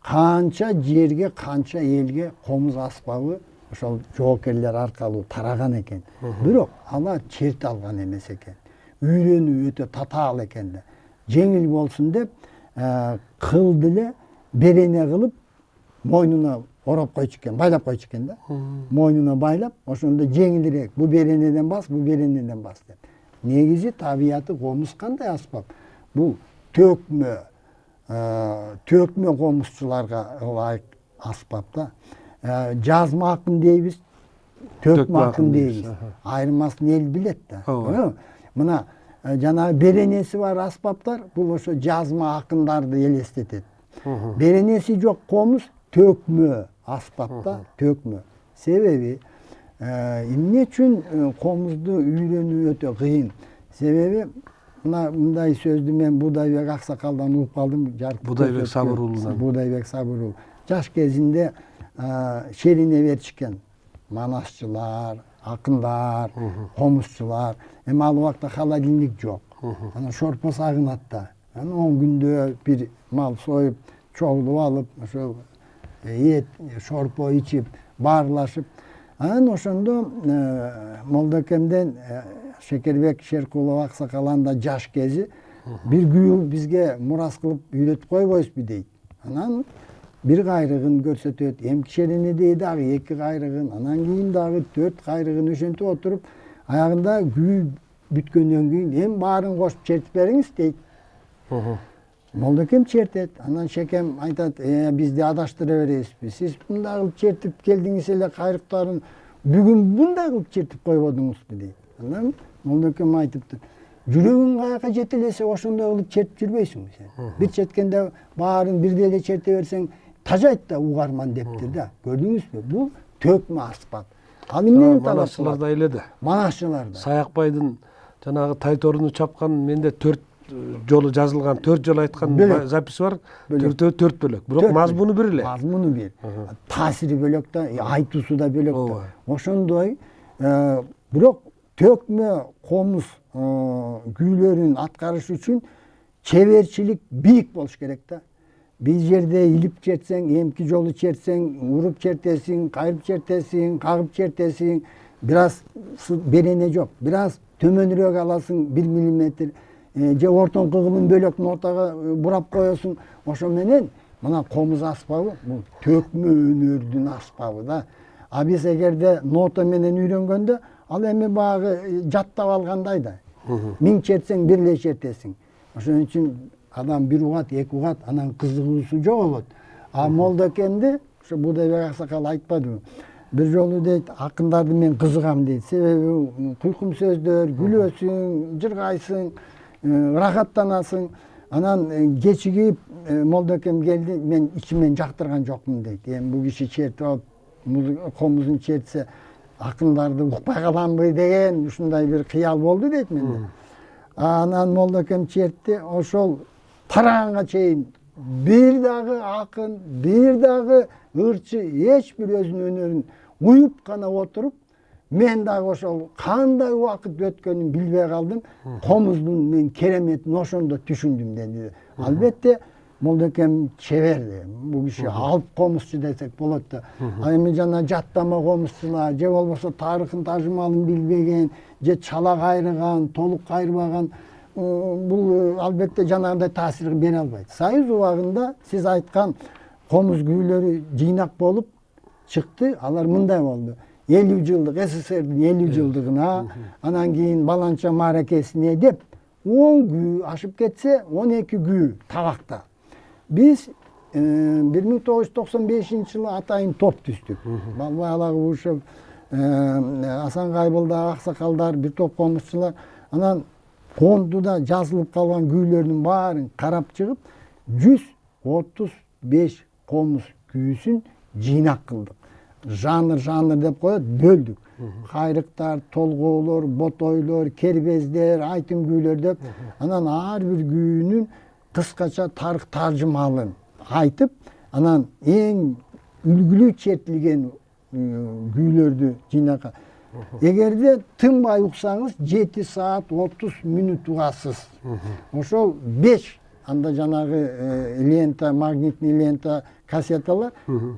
канча жерге, канча элге комуз аспабы ошол жоокерлер аркылуу тараган экен. Бирок алар черт алган эмес экен. Үйрөнүү өтө татаал экен да. Жеңил болсун деп кылды эле берене кылып мойнуна ороп койчу экен, байлап койчу экен да. Мойнуна байлап, ошондо жеңилирээк. Бу беренеден бас, бу беренеден бас деп. Негизи табияты комуз кандай аспап? Бул төкмө комузчуларга ылайык аспап да. Жазма акын дейбиз, төкмө акын дейбиз. Айырмасын эл билет да. Мына жана беренеси бар аспаптар бул ошо жазма акындарды элестетет. Беренеси жок комуз төкмө аспапта, төкмө. Себеби эмне үчүн комузду үйрөнүү өтө кыйын? Себеби мындай сөздү мен Будайбек Аксакалдан угуп калдым. Будайбек Сабыр уулунан. Будайбек Сабыр уулу. Жаш кезинде шерине берчикен. Манасчылар, акындар, комузчулар. Эми ал убакта холодильник жок. Анан шорпо сагынат да. Анан 10 күндө бир мал союп, чогулуп алып, ошо эт, шорпо ичип, баарлашып. Анан ошондо Молдокемден Шекербек Шеркулов Аксакаланда жаш кези бир күйөө бизге мурас кылып үйрөтүп койбойсузбу дейт. Анан бир кайрыгын көрсөтөт, эмки шеренеде дагы 2 кайрыгын, анан кийин дагы 4 кайрыгын ошентип отуруп, аягында күйүү бүткөндөн кийин эми баарын кошуп чертип бериңиз дейт. Молдокем чертет. Анан Шекем айтат, бизди адаштыра бересизби? Сиз мындай кылып чертип келдиңиз эле кайрыктарын бүгүн мындай кылып чертип койбодуңузбу дейт. Анан Молдокем айтыптыр. Жүрөгүң каяка жетелесе ошондой кылып чертип жүрбөйсүңбү сен? Бир четкенде баарын бирдей эле черте берсең, тажайт да угарман дептир да. Көрдүңүзбү? Бул төкмө аспап. Ал эмнени талап? Манасчыларда эледи. Манасчыларда. Саякбайдын жанагы Тайторуну чапкан менде 4 жолу жазылган, 4 жолу айткан записи бар. 4 бөлөк. Бирок мазмуну бир эле. Мазмуну бир. Таасири бөлөк да, айтуусу да бөлөк да. Ошондой бирок төкмө комуз күүлөрүн аткарыш үчүн чеберчилик бийик болуш керек да. Bir yerde ilip çertsen, emki jolu çertsen, vurup çertesin, kayıp çertesin, kağıp çertesin. Biraz berene yok. Biraz tömönürök alasın 1 milimetre. Orton kığılın bölökünü ortaga burap koyuyorsun. Oşo menen mına komuz aspabı, bu tökmö önürdün aspabı da. Biz egerde nota menen үйрөнгөндө, al emi bağı jattap alganday da. 1000 çertsen birle çertesin. Oşonun için adam 1 ugat, 2 ugat, anan kızıgısı çok olur. Moldokemde, şu Budaybek Aksakal aytpadı. Bir jolu deyt, akındardı men kızıgam deyt. Sebebi kuykum sözdör, gülösün, jırgaysın, rahattanasın. Anan geçigip Moldokem geldi, men içimen jaktırgan jokmун deyt. Bu kişi çertip alıp, komuzun çertse, akındardı ukpay kalanbı degen, şunday bir kıyal boldu deyt mende. Anan Moldokem çertti, oşol Tarağan'a çeyin bir dağı akın, bir dağı ırçı, hiçbir özünün önörün uyup kana oturup, men dağı oşol kanday vakit ötkönün bilbey kaldım, komuzdun men keremetin oşonda düşündüm dedi. Albatta Moldokem çeverdi. Bu kişi alp komuzçu desek bolot da. Ayımı jana jattama komuzçular, je bolboso tarıхын tajımalын bilbegen, je çala kayırgan, toluk kayırbagan, бұл албетте жанагындай таасир бере албайт. Союз убагында сиз айткан комуз күүлөрү жыйнак болуп чыкты. Алар мындай болду. 50 жылдык СССРдин 50 жылдыгына, анан кийин Баланча мааракесине деп 10 күү ашып кетсе, 12 күү табакта. Биз 1995-жылы атайын топ түздүк. Балбай Ушев, Асан Кайбылда, Аксакалдар, бир топ комузчулар. Анан Kontуда жазылып калган күүлөрдүн баарын карап чыгып, 135 комуз күүсүн жыйнак кылдык. Жанр деп коет, бөлдүк. Кайрыктар, толгоолор, ботойлор, кербездер, айтым күүлөр деп. Анан ар бир күүнүн кыскача тарых таржымалын айтып, анан эң үлгүлүү чертилген күүлөрдү жыйнакка. Эгерде тынбай уксаңыз 7 саат 30 мүнөт угасыз. Ошол 5 анда жанагы лента, магнитный лента кассеталар,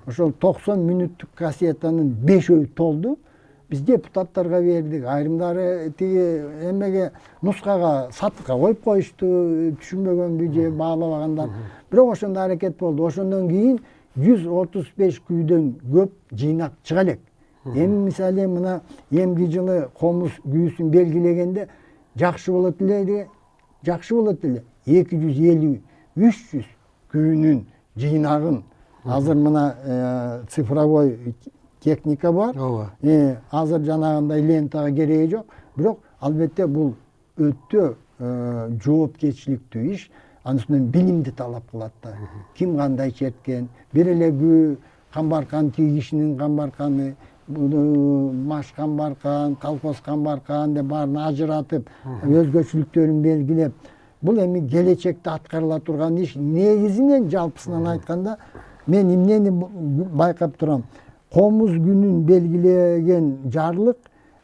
ошол 90 мүнөттүк кассетанын 5-өө толду. Биз депутаттарга бердик, айрымдары тиги эмеге нускага сатыкка коюп коюшту, түшүнбөгөн же баалабагандар. Бирок ошондо аракет болду. Ошондон кийин 135 күйдөн көп жыйнак чыга элек. Эми мисалы мына эмки жылы комуз күүсүн белгилегенде жакшы болот эле, 250-300 күүнүн жыйнагын азыр мына цифровой техника бар. Азыр жанагындай лентага кереги жок. Бирок албетте бул өтө жоопкерчиликтүү иш. Анын үстүнөн билимди талап кылат да. Ким кандай черткен, бир эле күү камбаркан тиги кишинин камбарканы, маш камбаркан, колхоз камбаркан деп баарын ажыратып, өзгөчөлүктөрүн белгилеп, бул эми келечекте аткарыла турган иш. Негизинен жалпысынан айтканда мен эмнени байкап турам? Комуз күнүн белгилеген жарлык,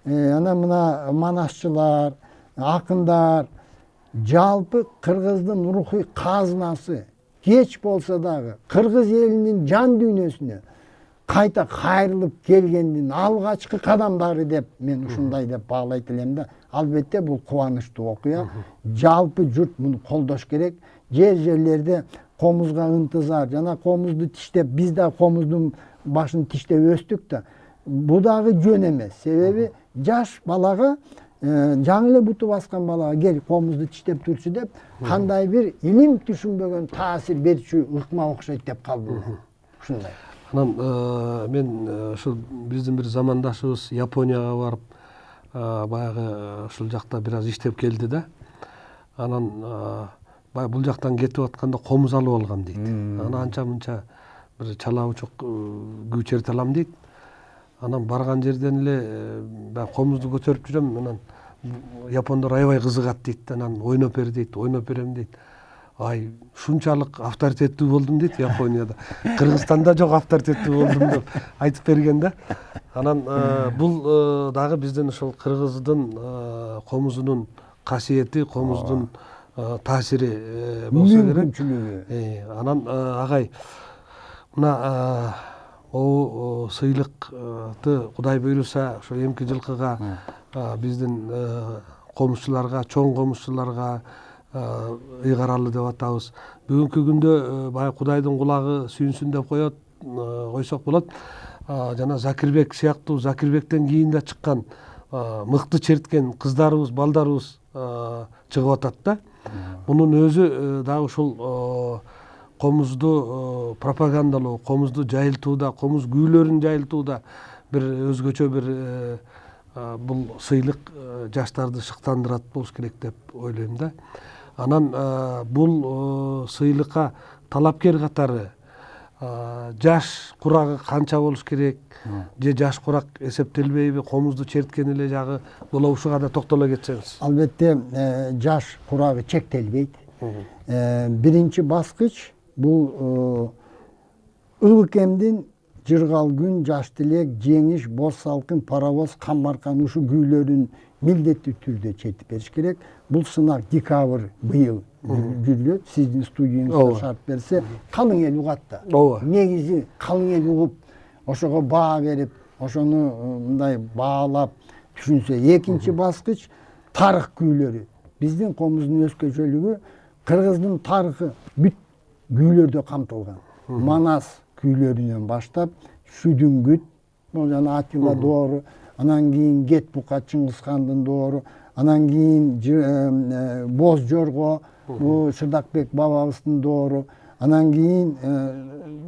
ана мына манасчылар, акындар, жалпы кыргыздын рухий казынасы кеч болсо дагы кыргыз элинин жан дүйнөсүнө кайта кайрылып келгендин алгачкы кадамдары деп мен ушундай деп баалайт элем да. Албетте бул кубанычтуу окуя. Жалпы журт муну колдош керек. Жерлерде комузга ынтызар, жана комузду тиштеп, биз да комуздун башын тиштеп өстүк да. Бу дагы жөн эмес. Себеби жаш балага, жаңы эле буту баскан балага кел комузду тиштеп турчу деп кандай бир илим түшүнбөгөн таасир берчү ыкма окшойт деп калдым. Ушундай. Анан мен ушул биздин бир замандашыбыз Японияга барып, баягы ушул жакта бир аз иштеп келди да. Анан баягы бул жактан кетип атканда комуз алып алгам дейт. Анан анча мынча бир чала учук күү черте алам дейт. Анан барган жерден эле баягы комузду көтөрүп жүрөм. Анан япондор аябай кызыгат дейт. Анан ойноп бер дейт, ойноп берем дейт. Ай, шунчалык авторитеттүү болдум дейт Японияда. Кыргызстанда жок авторитеттүү болдум деп айтып берген да. Анан бул дагы биздин ошол кыргыздын комузунун касиети, комуздун таасири болсо керек. Анан агай мына сыйлыкты Кудай буйруса ошо эмки жылкыга биздин комузчуларга, чоң комузчуларга ыйгаралы деп атабыз. Бүгүнкү күндө баягы Кудайдын кулагы сүйүнсүн деп койсок болот. Жана Закирбек сыяктуу, Закирбектен кийин да чыккан мыкты черткен кыздарыбыз, балдарыбыз чыгып атат да. Мунун өзү дагы ушул комузду пропагандалоо, комузду жайылтууда, комуз күүлөрүн жайылтууда бир өзгөчө бир бул сыйлык жаштарды шыктандырат болуш керек деп ойлойм да. Анан бул сыйлыкка талапкер катары жаш курагы канча болуш керек, же жаш курак эсептелбейби, комузду черткени эле жагы бола ушуга да токтоло кетсеңиз. Албетте жаш курагы чектелбейт. Биринчи баскыч бул ылыкемдин жыргал күн, жаш тилек, жеңиш, боз салкын, паровоз, камбаркан ушу күүлөрүн милдеттүү түрдө чертип бериш керек. Бул сынак декабрь быйыл жүрүлөт. Сиздин студияңызга шарт берсе, калың эл угат да. Негизи калың эл угуп, ошого баа берип, ошону мындай баалап түшүнсө. Экинчи баскыч тарых күүлөрү. Биздин комуздун өзгөчөлүгү кыргыздын тарыхы бүт күүлөрдө камтылган. Манас күүлөрүнөн баштап Шүдүңгүт, жана Атила доору, анан кийин Кет Бука Чыңгызхандын доору, анан кийин Боз Жорго, Шырдакбек бабабыздын доору, анан кийин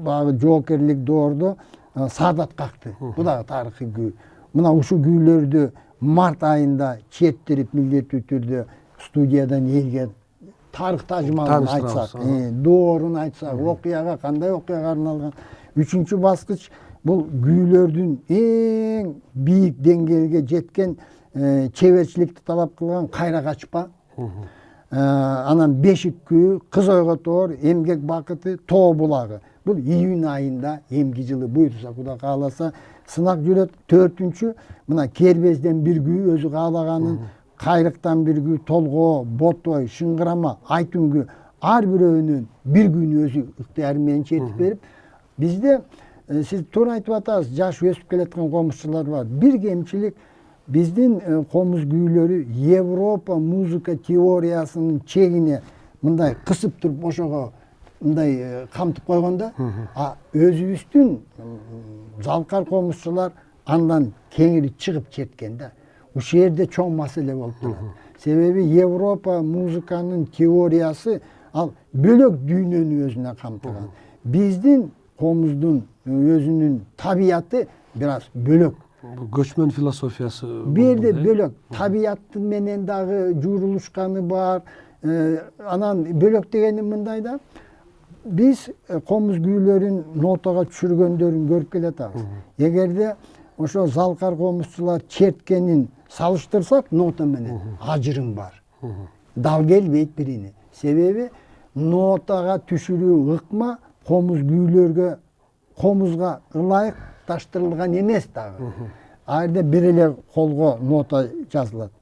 баягы жоокерлик доордо Саадат какты. Бул дагы тарыхый күү. Мына ушул күүлөрдү март айында четтирип милдеттүү түрдө студиядан элге тарых тажмалын айтсак, доорун айтсак, окуяга кандай окуяга арналган. Үчүнчү баскыч бул күүлөрдүн эң бийик деңгээлге жеткен чеберчиликти талап кылган Кайра качпа. Анан Бешик күү, Кыз ойготоор, Эмгек бакыты, Тоо булагы. Бул июнь айында эмки жылы буйруса Кудай кааласа сынак жүрөт. 4-үнчү мына кербезден бир күү өзү каалаганын, кайрыктан бир күү, толгоо, ботой, шыңгырама, айтүнгү ар бирөөнүн бир күнү өзү ыктыяры менен чечип берип, бизде сиз туура айтып атасыз, жаш өсүп келаткан комузчулар бар. Бир кемчилик биздин комуз күүлөрү Европа музыка теориясынын чегине мындай кысып туруп ошого мындай камтып койгондо, өзүбүздүн залкар комузчулар андан кеңири чыгып четкен да. Ушул жерде чоң маселе болуп турат. Себеби Европа музыканын теориясы ал бөлөк дүйнөнү өзүнө камтыган. Биздин комуздун өзүнүн табияты бир аз бөлөк. Göçmen filosofiyası. Бул жерде бөлөк. Табияты менен дагы жуурулушканы бар. Анан бөлөк дегени мындай да. Биз комуз күүлөрүн нотага түшүргөндөрүн көрүп келатабыз. Эгерде ошо залкар комузчулар черткенин салыштырсак, нота менен ажырым бар. Дал келбейт бирине. Себеби нотага түшүрүү ыкма комуз күүлөргө, комузга ылайык таштырылган эмес дагы. Ал жерде бир эле колго нота жазылат.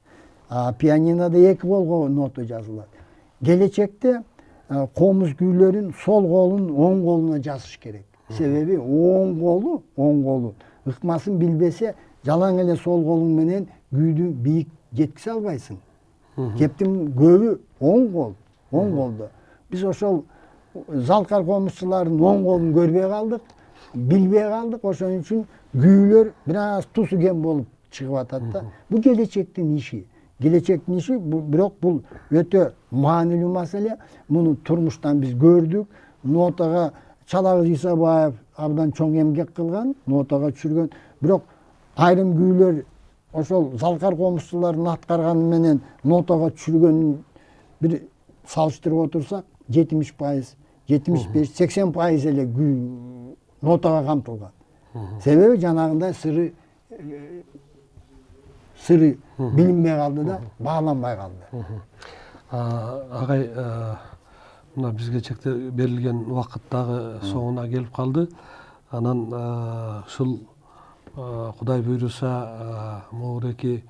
Пианинода 2 колго нота жазылат. Келечекте комуз күүлөрүн сол колун оң колуна жазыш керек. Себеби оң колу ыкмасын билбесе, жалаң эле сол колуң менен күүдү бийик жеткизе албайсың. Кептин көбү оң колдо. Биз ошол залкар комузчулардын оң колун көрбөй калдык, билбей калдык. Ошон үчүн күүлөр бир аз тусу кем болуп чыгып атат да. Бул келечектин иши. Бирок бул өтө маанилүү маселе. Муну турмуштан биз көрдүк. Нотага Чалагыз Исабаев абдан чоң эмгек кылган, нотага түшүргөн. Бирок айрым күүлөр ошол залкар комузчулардын аткарганы менен нотага түшүргөнүн бир салыштырып отурсак, 70%, 75, 80% эле күү нотага камтылган. Себеби жанагындай сыры билинбей калды да, бааланбай калды. Агай, мына бизге берилген убакыт дагы соңуна келип калды. Анан ушул Кудай буйруса могуреки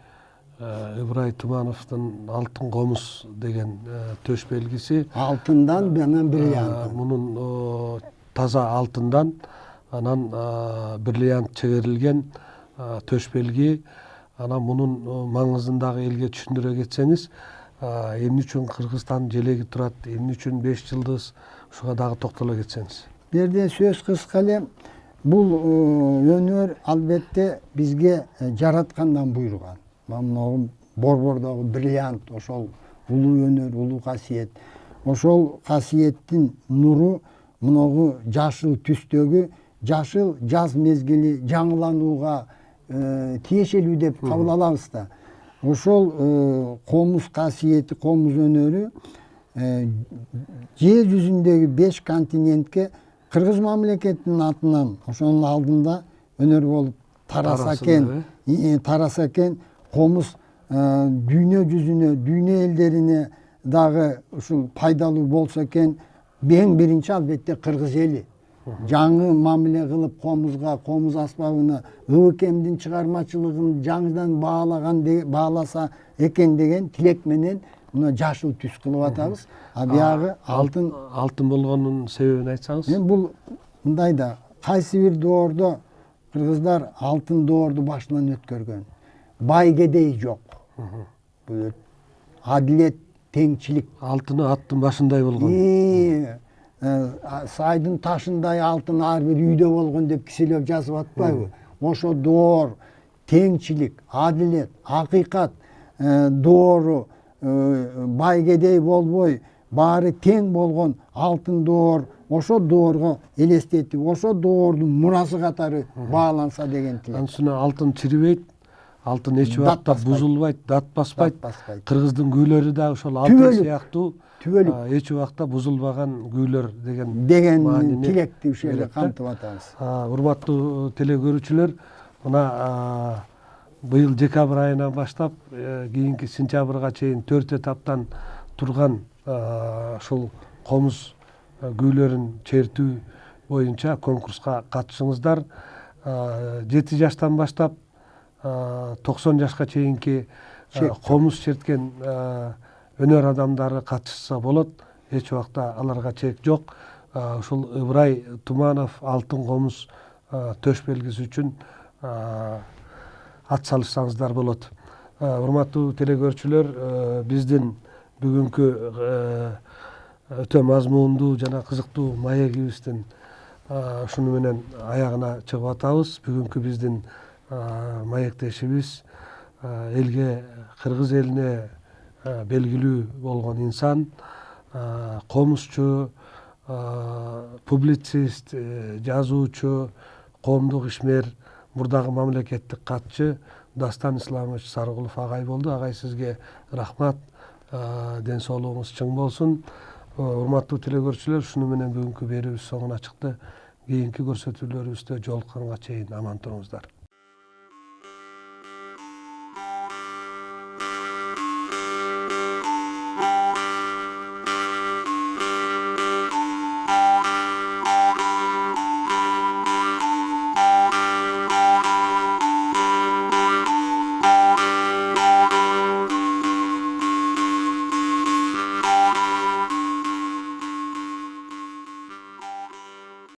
Ибрай Тумановдун Алтын комуз деген төш белгиси. Алтындан анан бриллиант. Мунун таза алтындан анан бриллиант чегерилген төш белги. Анан мунун маңызын дагы элге түшүндүрө кетсеңиз, эмне үчүн Кыргызстан желеги турат, эмне үчүн 5 жылдыз, ушуга дагы токтоло кетсеңиз. Бул жерде сөз кыска эле, бул өнөр албетте бизге жараткандан буйруган. Мына борбордогу бриллиант, ошол улуу өнөр, улуу касиет. Ошол касиеттин нуру муногу жашыл түстөгү, жашыл жаз мезгили жаңыланууга тиешелүү деп кабыл алабыз да. Ошол комуз касиети, комуз өнөрү жер жүзүндөгү 5 континентке Кыргыз мамлекетинин атынан ошонун алдында өнөр болуп тараса экен, комуз дүйнө жүзүнө, дүйнө элдерине дагы ушул пайдалуу болсо экен, эң биринчи албетте Кыргыз эли. Жаңы мамиле кылып комузга, комуз аспабына ыбыкемдин чыгармачылыгын жаңыдан бааласа экен деген тилек менен мына жашыл түс кылып атабыз. Биягы алтын болгонунун себебин айтсаңыз. Бул мындай да, кайсы бир доордо кыргыздар алтын доорду башынан өткөргөн. Бай кедей жок. Бул адилет, теңчилик. Алтыны аттын башындай болгон. Сайдын ташындай алтын ар бир үйдө болгон деп киселеп жазып атпайбы? Ошо доор, теңчилик, адилет, акыйкат доору, бай кедей болбой, баары тең болгон алтын доор, ошо доорго элестетип, ошо доордун мурасы катары бааланса деген тилек. Анысына алтын чирибейт, алтын эч убакта бузулбайт, дат баспайт. Кыргыздын күүлөрү да ошол алтын сыяктуу эч убакта бузулбаган күүлөр деген тилекти ушул жерде камтып атабыз. Урматтуу теле көрүүчүлөр, мына быйыл декабрь айынан баштап кийинки сентябрга чейин 4 этаптан турган ушул комуз күүлөрүн чертүү боюнча конкурска катышыңыздар. 7 жаштан баштап 90 жашка чейинки комуз черткен өнөр адамдары катышса болот. Эч убакта аларга чек жок. Ушул Ыбырай Туманов алтын комуз төш белгиси үчүн ат салышсаңыздар болот. Урматтуу телекөрүүчүлөр, биздин бүгүнкү өтө мазмундуу жана кызыктуу маегибиздин ушуну менен аягына чыгып атабыз. Бүгүнкү биздин маектешибиз элге, кыргыз элине белгилүү болгон инсан, комузчу, публицист, жазуучу, коомдук ишмер, мурдагы мамлекеттик катчы Дастан Исламович Сарыгулов агай болду. Агай, сизге рахмат. Ден соолугуңуз чың болсун. Урматтуу телекөрүүчүлөр, ушуну менен бүгүнкү берүүбүз соңуна чыкты. Кийинки көрсөтүүлөрүбүздө жолукканга чейин аман туруңуздар.